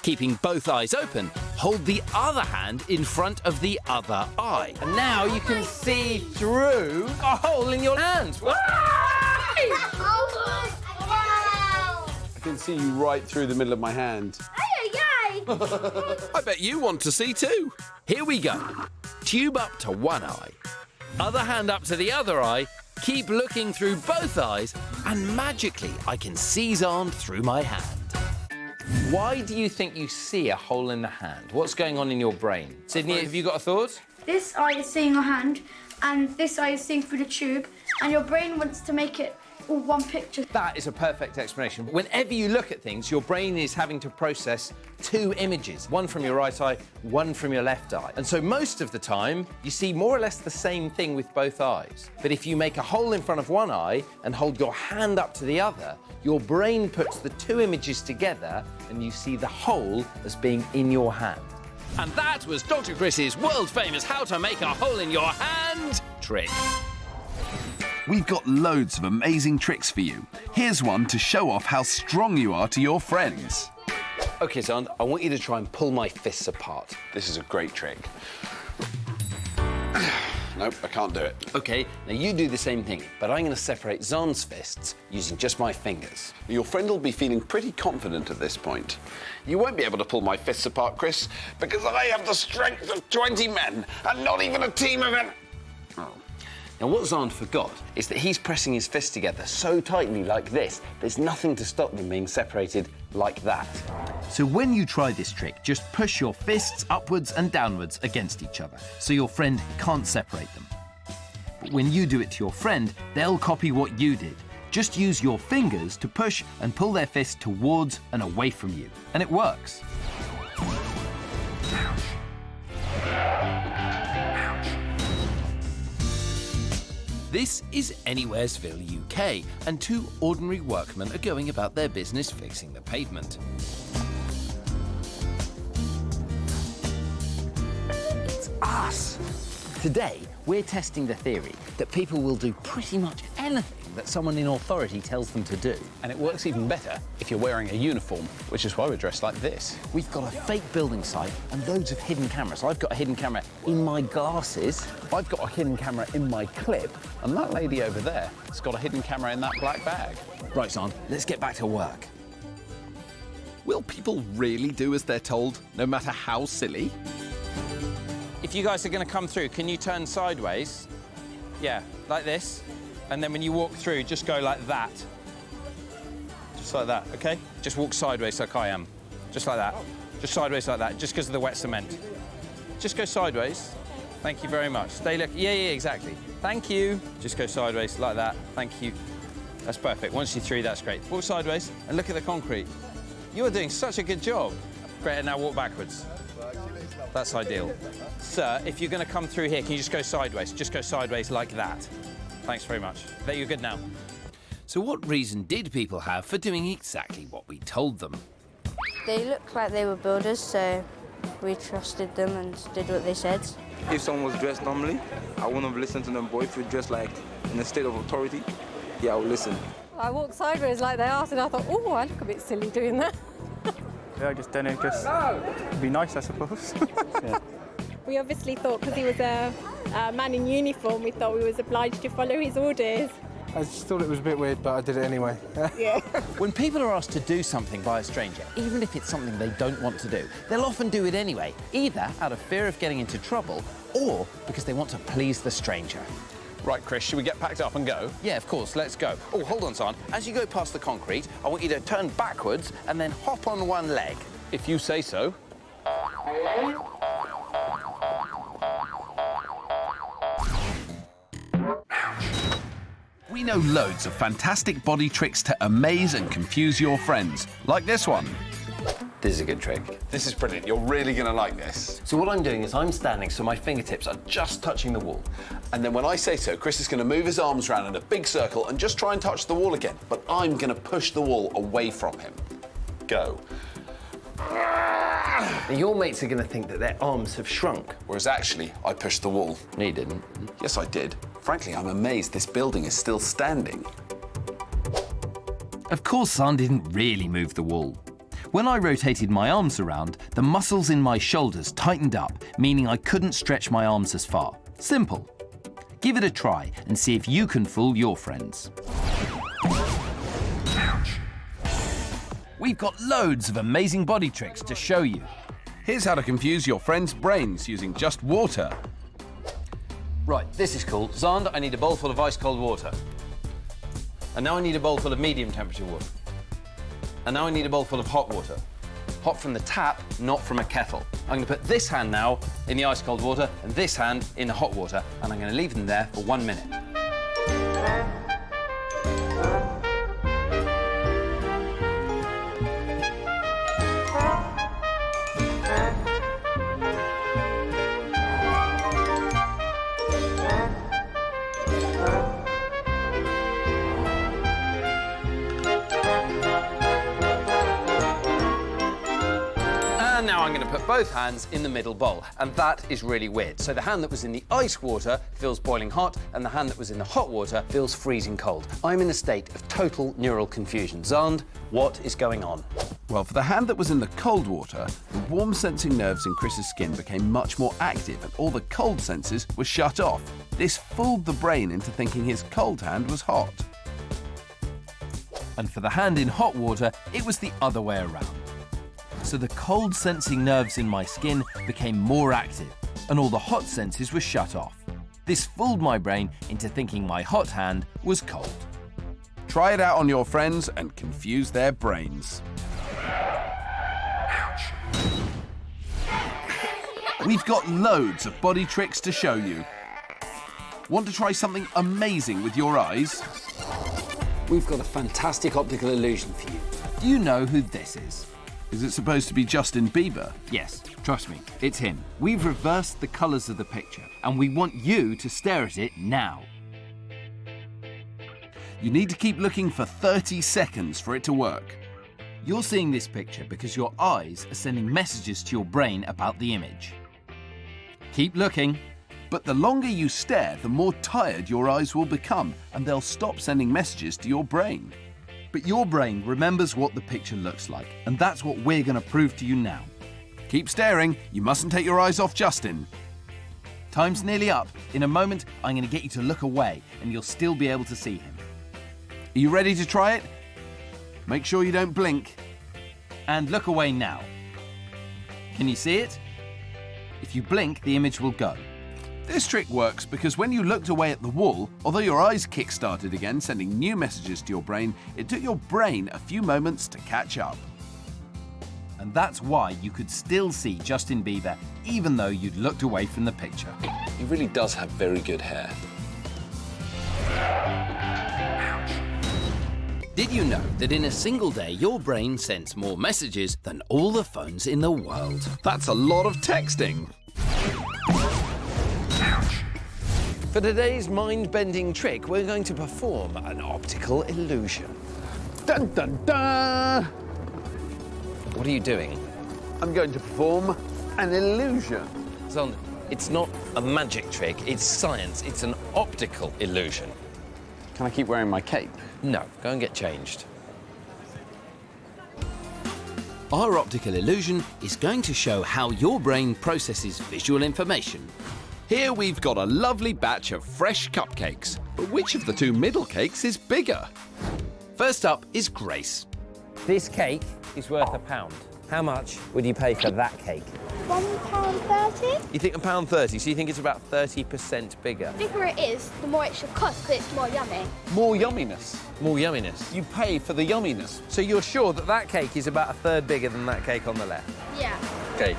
Keeping both eyes open, hold the other hand in front of the other eye. And now you can see through a hole in your hand. I can see you right through the middle of my hand. I bet you want to see too. Here we go. Tube up to one eye, other hand up to the other eye. Keep looking through both eyes, and magically I can see Xand through my hand. Why do you think you see a hole in the hand? What's going on in your brain? Sydney, have you got a thought? This eye is seeing your hand, and this eye is seeing through the tube, and your brain wants to make it all one picture. That is a perfect explanation. Whenever you look at things, your brain is having to process two images, one from your right eye, one from your left eye. And so most of the time, you see more or less the same thing with both eyes. But if you make a hole in front of one eye and hold your hand up to the other, your brain puts the two images together and you see the hole as being in your hand. And that was Dr. Chris's world-famous how to make a hole in your hand trick. We've got loads of amazing tricks for you. Here's one to show off how strong you are to your friends. OK, Xand, I want you to try and pull my fists apart. This is a great trick. Nope, I can't do it. OK, now you do the same thing, but I'm going to separate Xand's fists using just my fingers. Your friend will be feeling pretty confident at this point. You won't be able to pull my fists apart, Chris, because I have the strength of 20 men and not even a team of them. Oh. Now, what Xand forgot is that he's pressing his fists together so tightly like this, there's nothing to stop them being separated like that. So when you try this trick, just push your fists upwards and downwards against each other, so your friend can't separate them. But when you do it to your friend, they'll copy what you did. Just use your fingers to push and pull their fist towards and away from you, and it works. This is Anywheresville, UK, and two ordinary workmen are going about their business fixing the pavement. It's us! Today, we're testing the theory that people will do pretty much anything that someone in authority tells them to do. And it works even better if you're wearing a uniform, which is why we're dressed like this. We've got a fake building site and loads of hidden cameras. I've got a hidden camera in my glasses. I've got a hidden camera in my clip, and that lady over there has got a hidden camera in that black bag. Right, Xand, let's get back to work. Will people really do as they're told, no matter how silly? If you guys are going to come through, can you turn sideways? Yeah, like this. And then when you walk through, just go like that. Just like that, OK? Just walk sideways like I am. Just like that. Just sideways like that, just because of the wet cement. Just go sideways. Thank you very much. Stay look. Yeah, exactly. Thank you. Just go sideways like that. Thank you. That's perfect. Once you're through, that's great. Walk sideways and look at the concrete. You are doing such a good job. Great, and now walk backwards. That's ideal. Sir, if you're going to come through here, can you just go sideways? Just go sideways like that. Thanks very much. There, you're good now. So what reason did people have for doing exactly what we told them? They looked like they were builders, so we trusted them and did what they said. If someone was dressed normally, I wouldn't have listened to them, but if you're dressed like in a state of authority, yeah, I would listen. I walked sideways like they asked, and I thought, oh, I look a bit silly doing that. Yeah, I just done it because it'd be nice, I suppose. Yeah. We obviously thought, because he was a man in uniform, we thought we was obliged to follow his orders. I just thought it was a bit weird, but I did it anyway. Yeah. When people are asked to do something by a stranger, even if it's something they don't want to do, they'll often do it anyway, either out of fear of getting into trouble or because they want to please the stranger. Right, Chris, should we get packed up and go? Yeah, of course, let's go. Oh, hold on, Xand. As you go past the concrete, I want you to turn backwards and then hop on one leg. If you say so. We know loads of fantastic body tricks to amaze and confuse your friends, like this one. This is a good trick. This is brilliant. You're really going to like this. So what I'm doing is I'm standing so my fingertips are just touching the wall. And then when I say so, Chris is going to move his arms around in a big circle and just try and touch the wall again. But I'm going to push the wall away from him. Go. And your mates are going to think that their arms have shrunk. Whereas actually, I pushed the wall. No, you didn't. Yes, I did. Frankly, I'm amazed this building is still standing. Of course, Xand didn't really move the wall. When I rotated my arms around, the muscles in my shoulders tightened up, meaning I couldn't stretch my arms as far. Simple. Give it a try and see if you can fool your friends. We've got loads of amazing body tricks to show you. Here's how to confuse your friend's brains using just water. Right, this is cool. Xand, I need a bowl full of ice-cold water. And now I need a bowl full of medium-temperature water. And now I need a bowl full of hot water. Hot from the tap, not from a kettle. I'm going to put this hand now in the ice-cold water and this hand in the hot water, and I'm going to leave them there for 1 minute. And now I'm going to put both hands in the middle bowl, and that is really weird. So the hand that was in the ice water feels boiling hot, and the hand that was in the hot water feels freezing cold. I'm in a state of total neural confusion. Xand, what is going on? Well, for the hand that was in the cold water, the warm sensing nerves in Chris's skin became much more active and all the cold senses were shut off. This fooled the brain into thinking his cold hand was hot. And for the hand in hot water, it was the other way around. So the cold sensing nerves in my skin became more active and all the hot senses were shut off. This fooled my brain into thinking my hot hand was cold. Try it out on your friends and confuse their brains. We've got loads of body tricks to show you. Want to try something amazing with your eyes? We've got a fantastic optical illusion for you. Do you know who this is? Is it supposed to be Justin Bieber? Yes, trust me, it's him. We've reversed the colours of the picture, and we want you to stare at it now. You need to keep looking for 30 seconds for it to work. You're seeing this picture because your eyes are sending messages to your brain about the image. Keep looking. But the longer you stare, the more tired your eyes will become, and they'll stop sending messages to your brain. But your brain remembers what the picture looks like, and that's what we're going to prove to you now. Keep staring. You mustn't take your eyes off Justin. Time's nearly up. In a moment, I'm going to get you to look away, and you'll still be able to see him. Are you ready to try it? Make sure you don't blink. And look away now. Can you see it? If you blink, the image will go. This trick works because when you looked away at the wall, although your eyes kick-started again, sending new messages to your brain, it took your brain a few moments to catch up. And that's why you could still see Justin Bieber even though you'd looked away from the picture. He really does have very good hair. Did you know that in a single day your brain sends more messages than all the phones in the world? That's a lot of texting. For today's mind-bending trick, we're going to perform an optical illusion. Dun dun dun! What are you doing? I'm going to perform an illusion. Xand, it's not a magic trick, it's science. It's an optical illusion. Can I keep wearing my cape? No, go and get changed. Our optical illusion is going to show how your brain processes visual information. Here we've got a lovely batch of fresh cupcakes, but which of the two middle cakes is bigger? First up is Grace. This cake is worth £1. How much would you pay for that cake? £1.30? You think £1.30, so you think it's about 30% bigger? The bigger it is, the more it should cost, but it's more yummy. More yumminess. More yumminess. You pay for the yumminess. So you're sure that that cake is about a third bigger than that cake on the left? Yeah. Okay.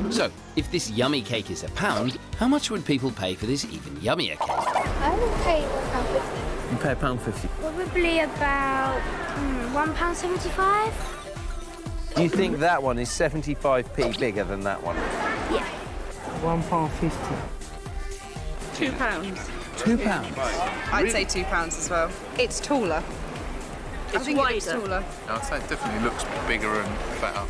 So, if this yummy cake is £1, how much would people pay for this even yummier cake? I would pay £1.50. You pay £1.50. Probably about £1.75. Do you think that one is 75p bigger than that one? Yeah. £1.50. £2. £2? I'd say £2 as well. It's taller. I think wider. It's taller. I'd say it definitely looks bigger and fatter.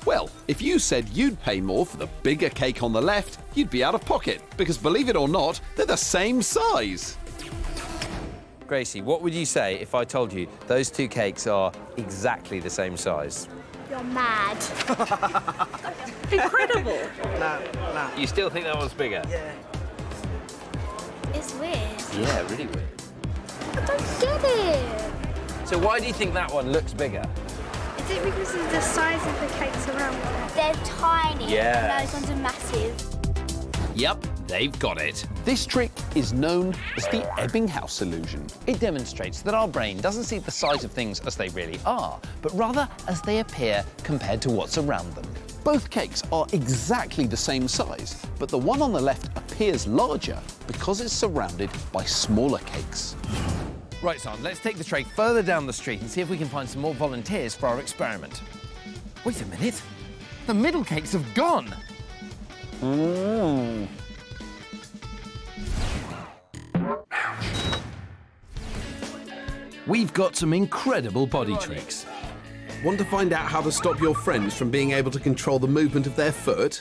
Well, if you said you'd pay more for the bigger cake on the left, you'd be out of pocket, because believe it or not, they're the same size. Gracie, what would you say if I told you those two cakes are exactly the same size? You're mad. Incredible. Nah. You still think that one's bigger? Yeah. It's weird. Yeah, really weird. I don't get it. So why do you think that one looks bigger? Is it because of the size of the cakes around it? They're tiny. Yeah. And those ones are massive. Yep, they've got it. This trick is known as the Ebbinghaus illusion. It demonstrates that our brain doesn't see the size of things as they really are, but rather as they appear compared to what's around them. Both cakes are exactly the same size, but the one on the left appears larger because it's surrounded by smaller cakes. Right, Xand, let's take the tray further down the street and see if we can find some more volunteers for our experiment. Wait a minute. The middle cakes have gone. We've got some incredible body tricks. Want to find out how to stop your friends from being able to control the movement of their foot?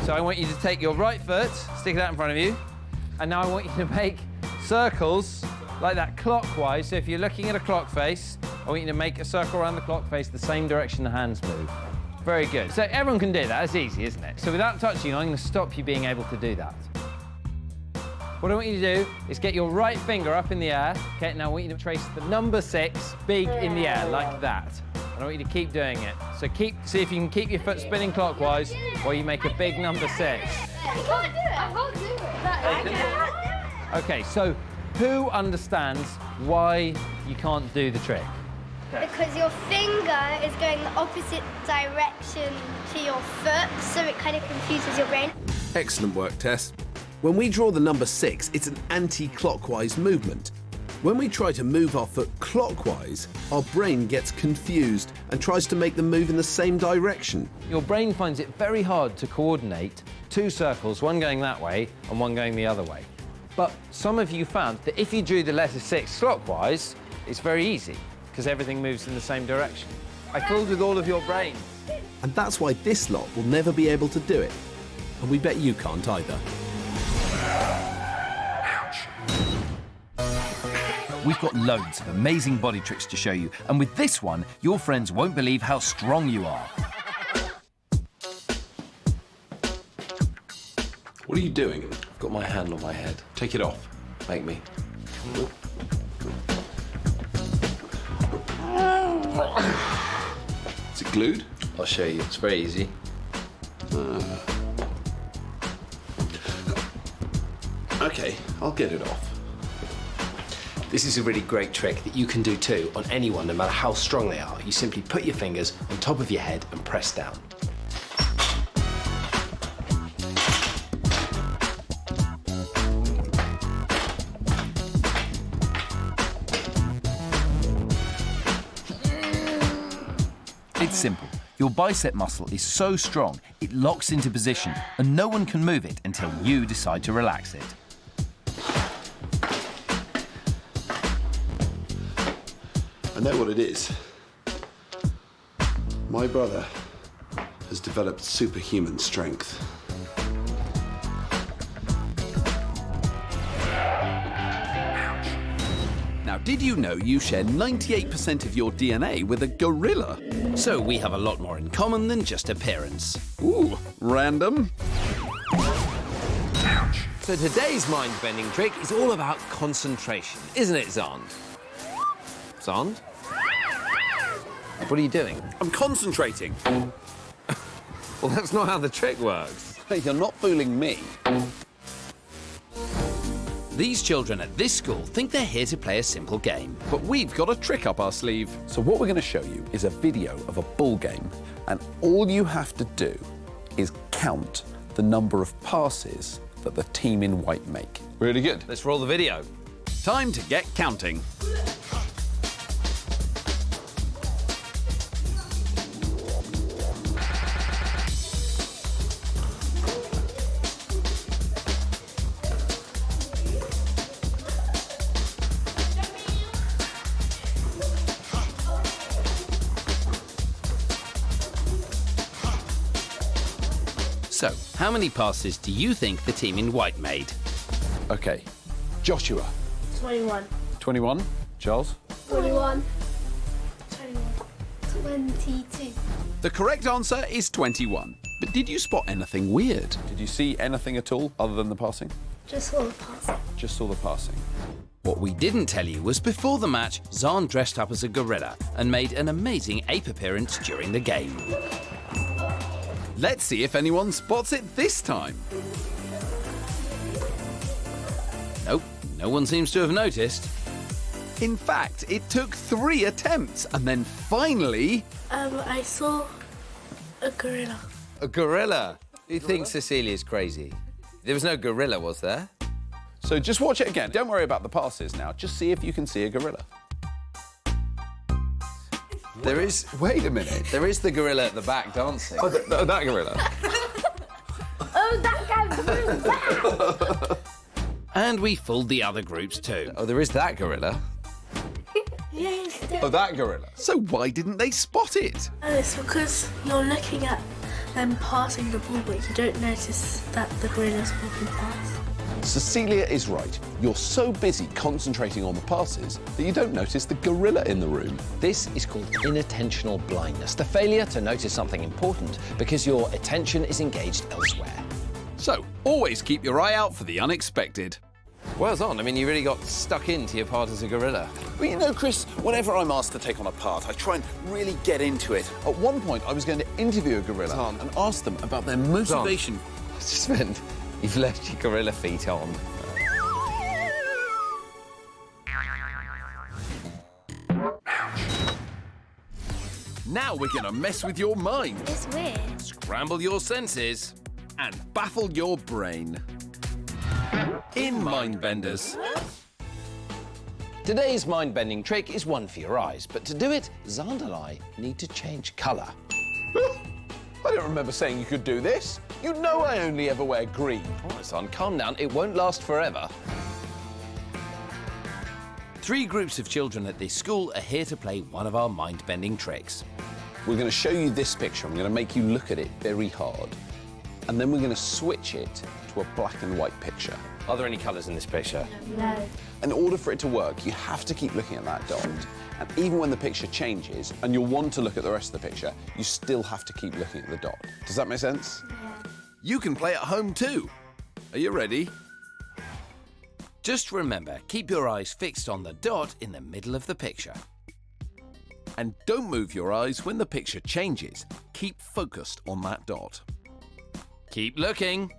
So I want you to take your right foot, stick it out in front of you, and now I want you to make circles like that clockwise. So if you're looking at a clock face, I want you to make a circle around the clock face the same direction the hands move. Very good. So everyone can do that. That's easy, isn't it? So without touching, I'm going to stop you being able to do that. What I want you to do is get your right finger up in the air. Okay, now I want you to trace the number 6 big in the air, like that. And I want you to keep doing it. So see if you can keep your foot spinning clockwise while you make a big number 6. You can't do it. I can't do it. I can't. Okay, so who understands why you can't do the trick? Because your finger is going the opposite direction to your foot, so it kind of confuses your brain. Excellent work, Tess. When we draw the number 6, it's an anti-clockwise movement. When we try to move our foot clockwise, our brain gets confused and tries to make them move in the same direction. Your brain finds it very hard to coordinate 2 circles, one going that way and one going the other way. But some of you found that if you drew the letter 6 clockwise, it's very easy, because everything moves in the same direction. I fooled with all of your brains. And that's why this lot will never be able to do it. And we bet you can't either. We've got loads of amazing body tricks to show you, and with this one, your friends won't believe how strong you are. What are you doing? I've got my hand on my head. Take it off. Make me. Is it glued? I'll show you. It's very easy. Okay, I'll get it off. This is a really great trick that you can do too on anyone, no matter how strong they are. You simply put your fingers on top of your head and press down. It's simple. Your bicep muscle is so strong, it locks into position, and no one can move it until you decide to relax it. I know what it is. My brother has developed superhuman strength. Now, did you know you share 98% of your DNA with a gorilla? So we have a lot more in common than just appearance. Ooh, random. So today's mind-bending trick is all about concentration, isn't it, Xand? Xand? What are you doing? I'm concentrating. Well, that's not how the trick works. Hey, you're not fooling me. These children at this school think they're here to play a simple game. But we've got a trick up our sleeve. So what we're going to show you is a video of a ball game, and all you have to do is count the number of passes that the team in white make. Really good. Let's roll the video. Time to get counting. So, how many passes do you think the team in white made? Okay, Joshua. 21. 21. Charles. 21. 22. The correct answer is 21. But did you spot anything weird? Did you see anything at all other than the passing? Just all the passing. Just saw the passing. What we didn't tell you was before the match, Xand dressed up as a gorilla and made an amazing ape appearance during the game. Let's see if anyone spots it this time. Nope, no one seems to have noticed. In fact, it took 3 attempts, and then finally... I saw a gorilla. A gorilla? Who thinks Cecilia's crazy? There was no gorilla, was there? So just watch it again. Don't worry about the passes now. Just see if you can see a gorilla. There is... Wait a minute. There is the gorilla at the back dancing. Oh, that gorilla. Oh, that guy's really bad. And we fooled the other groups too. Oh, there is that gorilla. Yes. Oh, that gorilla. So why didn't they spot it? It's because you're looking at them passing the ball, but you don't notice that the gorilla's walking past. Cecilia is right. You're so busy concentrating on the passes that you don't notice the gorilla in the room. This is called inattentional blindness, the failure to notice something important because your attention is engaged elsewhere. So, always keep your eye out for the unexpected. Well done. I mean, you really got stuck into your part as a gorilla. Well, you know, Chris, whenever I'm asked to take on a part, I try and really get into it. At one point, I was going to interview a gorilla and ask them about their motivation. I just meant you've left your gorilla feet on. Now we're gonna mess with your mind. It's weird. Scramble your senses and baffle your brain. In Mindbenders. Today's mind-bending trick is one for your eyes, but to do it, Xand and I need to change colour. I don't remember saying you could do this. You know I only ever wear green. All right, son, calm down. It won't last forever. 3 groups of children at this school are here to play one of our mind-bending tricks. We're going to show you this picture. I'm going to make you look at it very hard. And then we're going to switch it to a black and white picture. Are there any colours in this picture? No. In order for it to work, you have to keep looking at that dot. And even when the picture changes, and you'll want to look at the rest of the picture, you still have to keep looking at the dot. Does that make sense? Yeah. You can play at home too. Are you ready? Just remember, keep your eyes fixed on the dot in the middle of the picture. And don't move your eyes when the picture changes. Keep focused on that dot. Keep looking.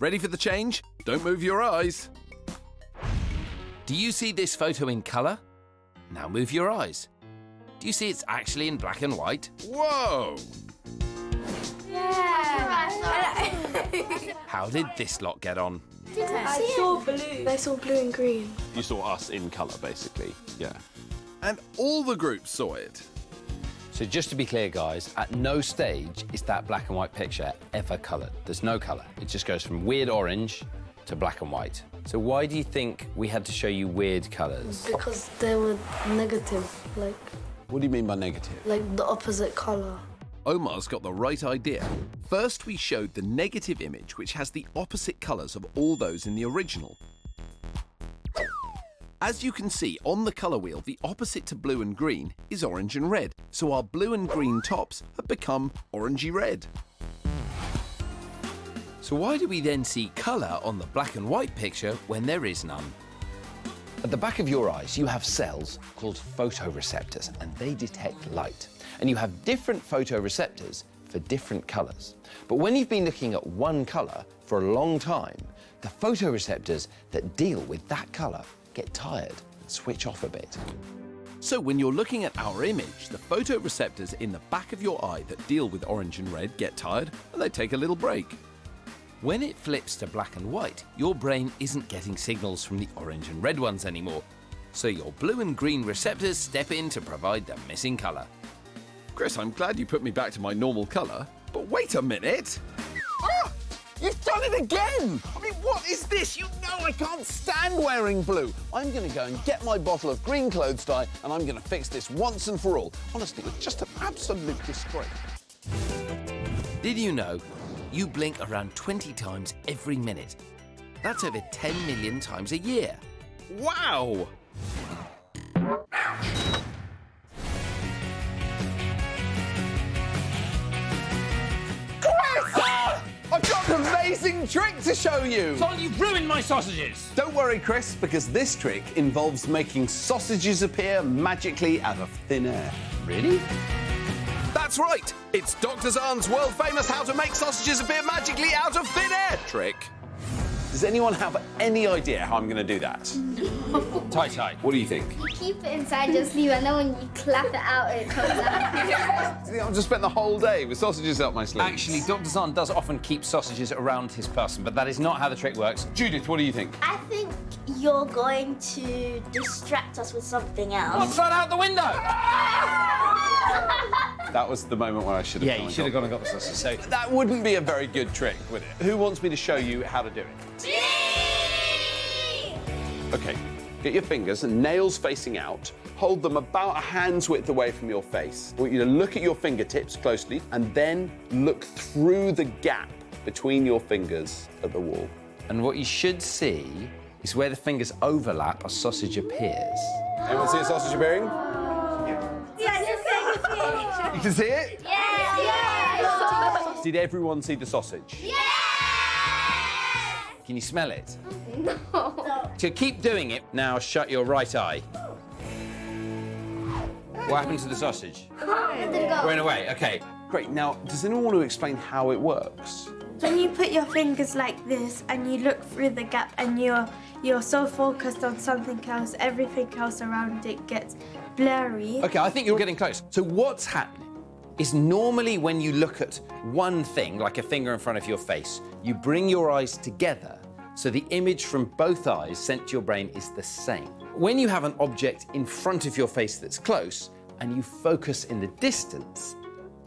Ready for the change? Don't move your eyes. Do you see this photo in colour? Now move your eyes. Do you see it's actually in black and white? Whoa! Yeah. How did this lot get on? I saw blue. I saw blue and green. You saw us in colour, basically. Yeah. And all the groups saw it. So just to be clear, guys, at no stage is that black and white picture ever coloured. There's no colour. It just goes from weird orange to black and white. So why do you think we had to show you weird colours? Because they were negative, like What do you mean by negative? the opposite colour. Omar's got the right idea. First, we showed the negative image, which has the opposite colours of all those in the original. As you can see on the colour wheel, the opposite to blue and green is orange and red, so our blue and green tops have become orangey red. So why do we then see colour on the black and white picture when there is none? At the back of your eyes, you have cells called photoreceptors, and they detect light. And you have different photoreceptors for different colours. But when you've been looking at one colour for a long time, the photoreceptors that deal with that colour get tired and switch off a bit. So when you're looking at our image, the photoreceptors in the back of your eye that deal with orange and red get tired and they take a little break. When it flips to black and white, your brain isn't getting signals from the orange and red ones anymore. So your blue and green receptors step in to provide the missing colour. Chris, I'm glad you put me back to my normal colour, but wait a minute! Ah! You've done it again! I mean, what is this? You know I can't stand wearing blue. I'm going to go and get my bottle of green clothes dye and I'm going to fix this once and for all. Honestly, it's just an absolute disgrace. Did you know you blink around 20 times every minute? That's over 10 million times a year. Wow! I've got an amazing trick to show you! Son, you've ruined my sausages! Don't worry, Chris, because this trick involves making sausages appear magically out of thin air. Really? That's right! It's Dr. Xand's world-famous how to make sausages appear magically out of thin air trick. Does anyone have any idea how I'm going to do that? Tai. What do you think? You keep it inside your sleeve and then when you clap it out, it comes out. I've just spent the whole day with sausages up my sleeve. Actually, Dr. Xand does often keep sausages around his person, but that is not how the trick works. Judith, what do you think? I think you're going to distract us with something else. What's that out the window? That was the moment where I should have Yeah, you should have gone and got the sausage. So that wouldn't be a very good trick, would it? Who wants me to show you how to do it? Okay, get your fingers and nails facing out. Hold them about a hand's width away from your face. I want you to look at your fingertips closely and then look through the gap between your fingers at the wall. And what you should see is where the fingers overlap, a sausage appears. Anyone see a sausage appearing? Yeah, You can see it? Yeah. Did everyone see the sausage? Yeah. Can you smell it? No. So keep doing it. Now shut your right eye. What happened to the sausage? Went away, okay. Great, now, does anyone want to explain how it works? When you put your fingers like this and you look through the gap and you're so focused on something else, everything else around it gets blurry. Okay, I think you're getting close. So what's happening is normally when you look at one thing, like a finger in front of your face, you bring your eyes together so the image from both eyes sent to your brain is the same. When you have an object in front of your face that's close and you focus in the distance,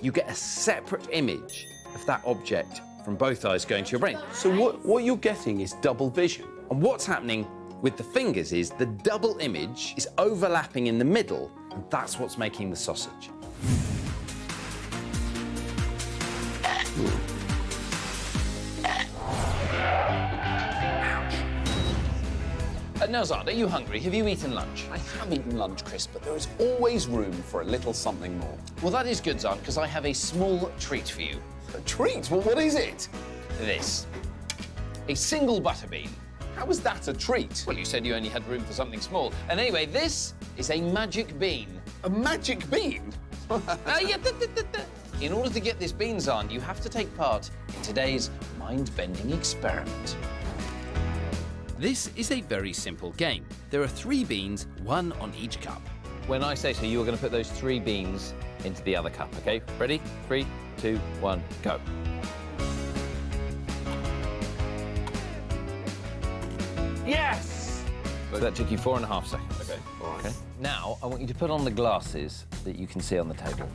you get a separate image of that object from both eyes going to your brain. So what you're getting is double vision. And what's happening with the fingers is the double image is overlapping in the middle, and that's what's making the sausage. Now, Xand, are you hungry? Have you eaten lunch? I have eaten lunch, Chris, but there is always room for a little something more. Well, that is good, Xand, because I have a small treat for you. A treat? Well, what is it? This. A single butter bean. How is that a treat? Well, you said you only had room for something small. And anyway, this is a magic bean. A magic bean? In order to get this bean, Xand, you have to take part in today's mind-bending experiment. This is a very simple game. There are 3 beans, 1 on each cup. When I say so, you're going to put those 3 beans into the other cup, okay? Ready? 3, 2, 1, go. Yes! So that took you 4.5 seconds. Okay, all right. Okay. Now, I want you to put on the glasses that you can see on the table.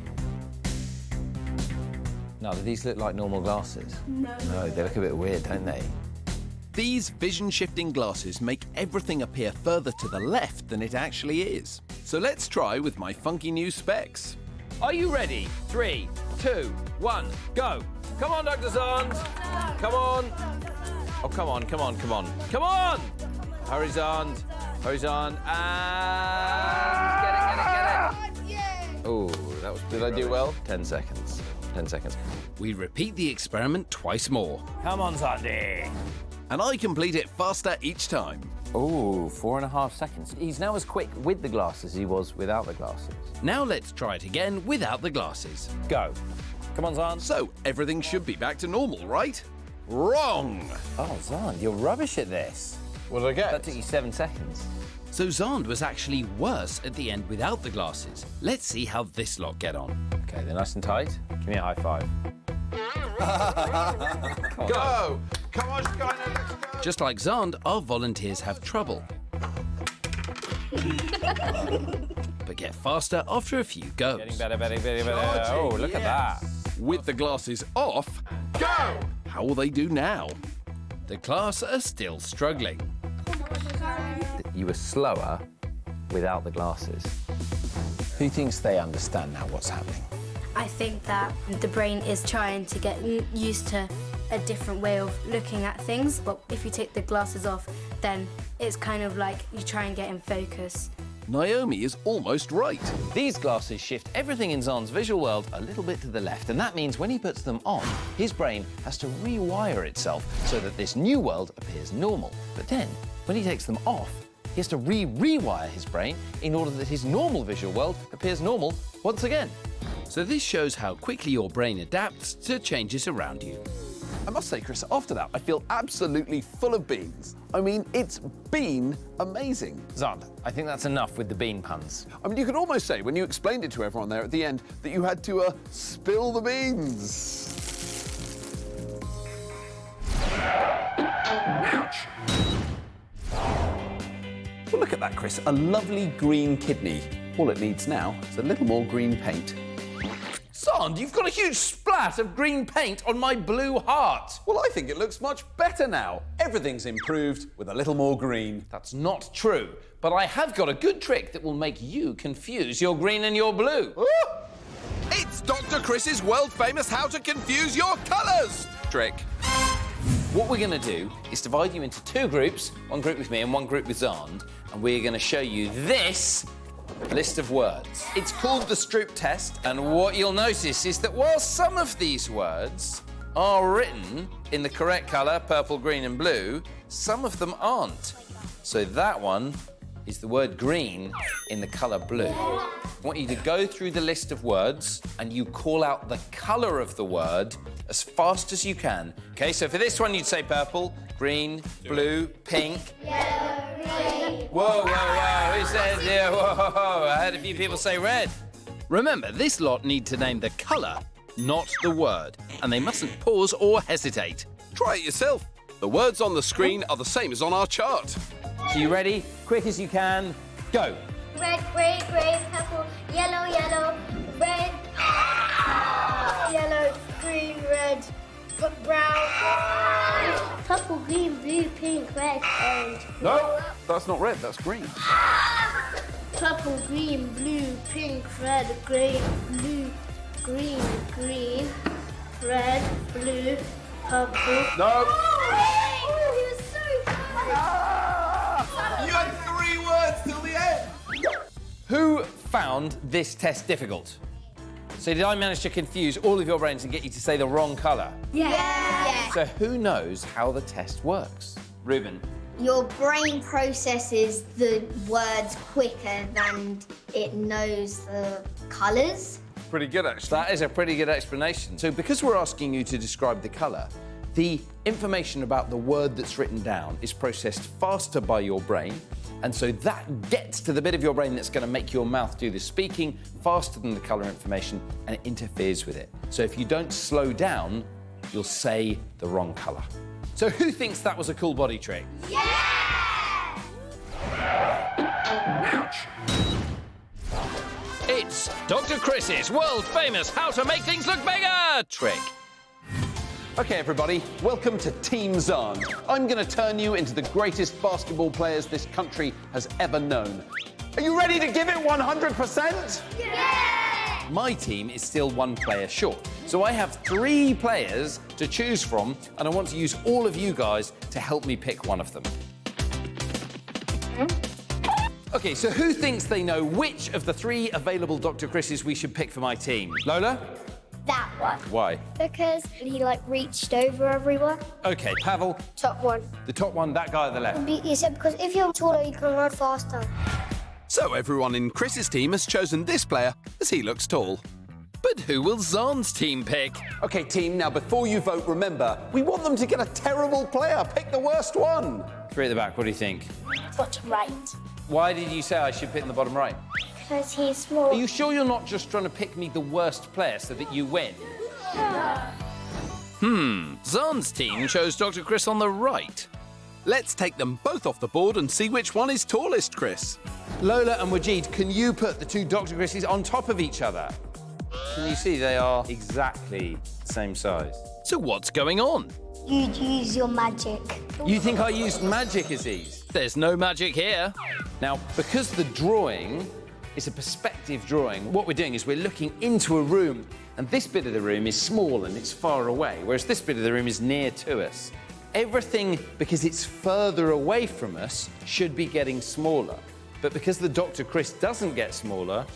Now, do these look like normal glasses? No. No, they look a bit weird, don't they? These vision-shifting glasses make everything appear further to the left than it actually is. So let's try with my funky new specs. Are you ready? 3, 2, 1, go! Come on, Dr. Xand! Come on! Oh, come on, come on, come on. Come on! Hurry, Xand. Hurry, Xand. And... Get it. Oh, that was... Did I do well? 10 seconds. 10 seconds. We repeat the experiment twice more. Come on, Xandi. And I complete it faster each time. Oh, 4.5 seconds. He's now as quick with the glasses as he was without the glasses. Now let's try it again without the glasses. Go. Come on, Xand. So, everything should be back to normal, right? Wrong! Oh, Xand, you're rubbish at this. What did I get? That took you 7 seconds. So Xand was actually worse at the end without the glasses. Let's see how this lot get on. Okay, they're nice and tight. Give me a high five. Go! Come on, Skyner, let's go! Just like Xand, our volunteers have trouble. But get faster after a few goes. Getting better, better, better, better. Oh, look at that. With the glasses off, go! How will they do now? The class are still struggling. You were slower without the glasses. Who thinks they understand now what's happening? I think that the brain is trying to get used to a different way of looking at things. But if you take the glasses off, then it's kind of like you try and get in focus. Naomi is almost right. These glasses shift everything in Xand's visual world a little bit to the left, and that means when he puts them on, his brain has to rewire itself so that this new world appears normal. But then, when he takes them off, he has to rewire his brain in order that his normal visual world appears normal once again. So this shows how quickly your brain adapts to changes around you. I must say, Chris, after that, I feel absolutely full of beans. I mean, it's been amazing. Xand, I think that's enough with the bean puns. I mean, you could almost say, when you explained it to everyone there at the end, that you had to spill the beans. Ouch. Well, look at that, Chris. A lovely green kidney. All it needs now is a little more green paint. Xand, you've got a huge splat of green paint on my blue heart. Well, I think it looks much better now. Everything's improved with a little more green. That's not true, but I have got a good trick that will make you confuse your green and your blue. It's Dr. Chris's world-famous How to Confuse Your Colours trick. what we're going to do is divide you into two groups, one group with me and one group with Xand, and we're going to show you this list of words. It's called the Stroop test, and what you'll notice is that while some of these words are written in the correct colour, purple, green and blue, some of them aren't. So that one is the word green in the colour blue. I want you to go through the list of words and you call out the colour of the word as fast as you can. OK, so for this one you'd say purple, green, blue, pink. Yellow, green. Whoa, whoa, whoa, who said, yeah, whoa, I heard a few people say red. Remember, this lot need to name the colour, not the word, and they mustn't pause or hesitate. Try it yourself. The words on the screen are the same as on our chart. So you ready? Quick as you can, go. Red, grey, grey, purple, yellow, yellow, red, Yellow, green, red, brown. purple, green, blue, pink, red, orange. No, that's not red, that's green. Purple, green, blue, pink, red, grey, blue, green, green, red, blue, purple. No. Oh, he was so You had 3 words till the end. Who found this test difficult? So did I manage to confuse all of your brains and get you to say the wrong colour? Yeah. So who knows how the test works? Ruben. Your brain processes the words quicker than it knows the colours. Pretty good, actually. That is a pretty good explanation. So because we're asking you to describe the colour, the information about the word that's written down is processed faster by your brain, and so that gets to the bit of your brain that's going to make your mouth do the speaking faster than the colour information, and it interferes with it. So if you don't slow down, you'll say the wrong colour. So who thinks that was a cool body trick? Yeah! Ouch. It's Dr. Chris's world-famous how to make things look bigger trick. OK, everybody, welcome to Team Xand. I'm going to turn you into the greatest basketball players this country has ever known. Are you ready to give it 100%? Yeah! My team is still one player short, so I have 3 players to choose from, and I want to use all of you guys to help me pick one of them. OK, so who thinks they know which of the 3 available Dr. Chris's we should pick for my team? Lola? That one. Why? Because he, reached over everyone. OK, Pavel? Top one. The top one, that guy at the left. He said because if you're taller, you can run faster. So everyone in Chris's team has chosen this player as he looks tall. But who will Xand's team pick? OK, team, now before you vote, remember, we want them to get a terrible player. Pick the worst one. 3 at the back, what do you think? Bottom right. Why did you say I should pick in the bottom right? Because he's small. Are you sure you're not just trying to pick me the worst player so that you win? Xand's team chose Dr. Chris on the right. Let's take them both off the board and see which one is tallest, Chris. Lola and Wajid, can you put the 2 Dr. Chris's on top of each other? Can you see they are exactly the same size? So what's going on? You'd use your magic. You think I used magic, Aziz? There's no magic here. Now, because the drawing is a perspective drawing, what we're doing is we're looking into a room, and this bit of the room is small and it's far away, whereas this bit of the room is near to us. Everything, because it's further away from us, should be getting smaller. But because the Dr. Chris doesn't get smaller,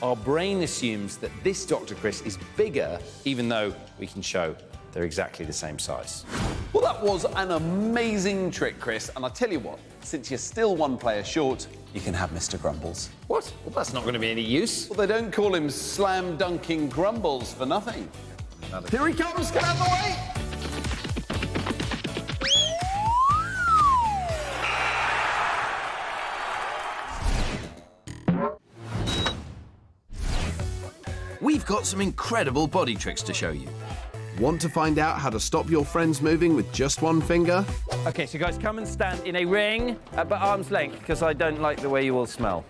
our brain assumes that this Dr. Chris is bigger, even though we can show they're exactly the same size. Well, that was an amazing trick, Chris. And I tell you what, since you're still one player short, you can have Mr. Grumbles. What? Well, that's not going to be any use. Well, they don't call him slam-dunking Grumbles for nothing. Here he comes, get out of the way! We've got some incredible body tricks to show you. Want to find out how to stop your friends moving with just one finger? OK, so guys, come and stand in a ring, but arm's length, because I don't like the way you all smell.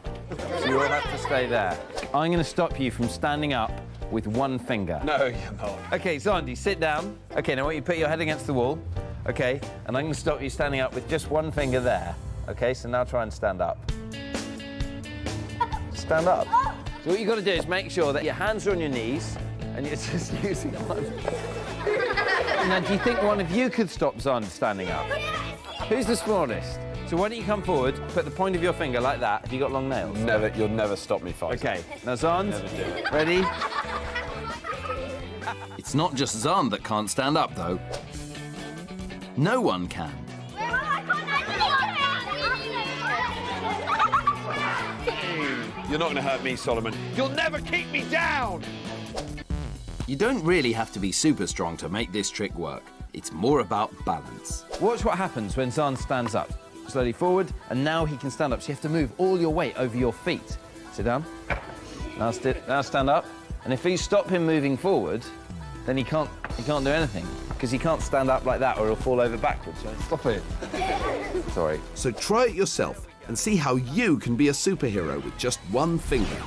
So you all have to stay there. I'm going to stop you from standing up with one finger. No, you're not. OK, Xandi, sit down. OK, now I want you to put your head against the wall. OK, and I'm going to stop you standing up with just one finger there. OK, so now try and stand up. Stand up. So what you've got to do is make sure that your hands are on your knees and you're just using one. Now, do you think one of you could stop Xand standing up? Who's the smallest? So why don't you come forward, put the point of your finger like that. Have you got long nails? Never, you'll never stop me fighting. OK, now Xand, ready? It's not just Xand that can't stand up, though. No one can. You're not going to hurt me, Solomon. You'll never keep me down! You don't really have to be super strong to make this trick work. It's more about balance. Watch what happens when Xand stands up. Slowly forward, and now he can stand up. So you have to move all your weight over your feet. Sit down. Now stand up. And if you stop him moving forward, then he can't do anything, because he can't stand up like that or he'll fall over backwards. So stop it. Sorry. So try it yourself and see how you can be a superhero with just one finger.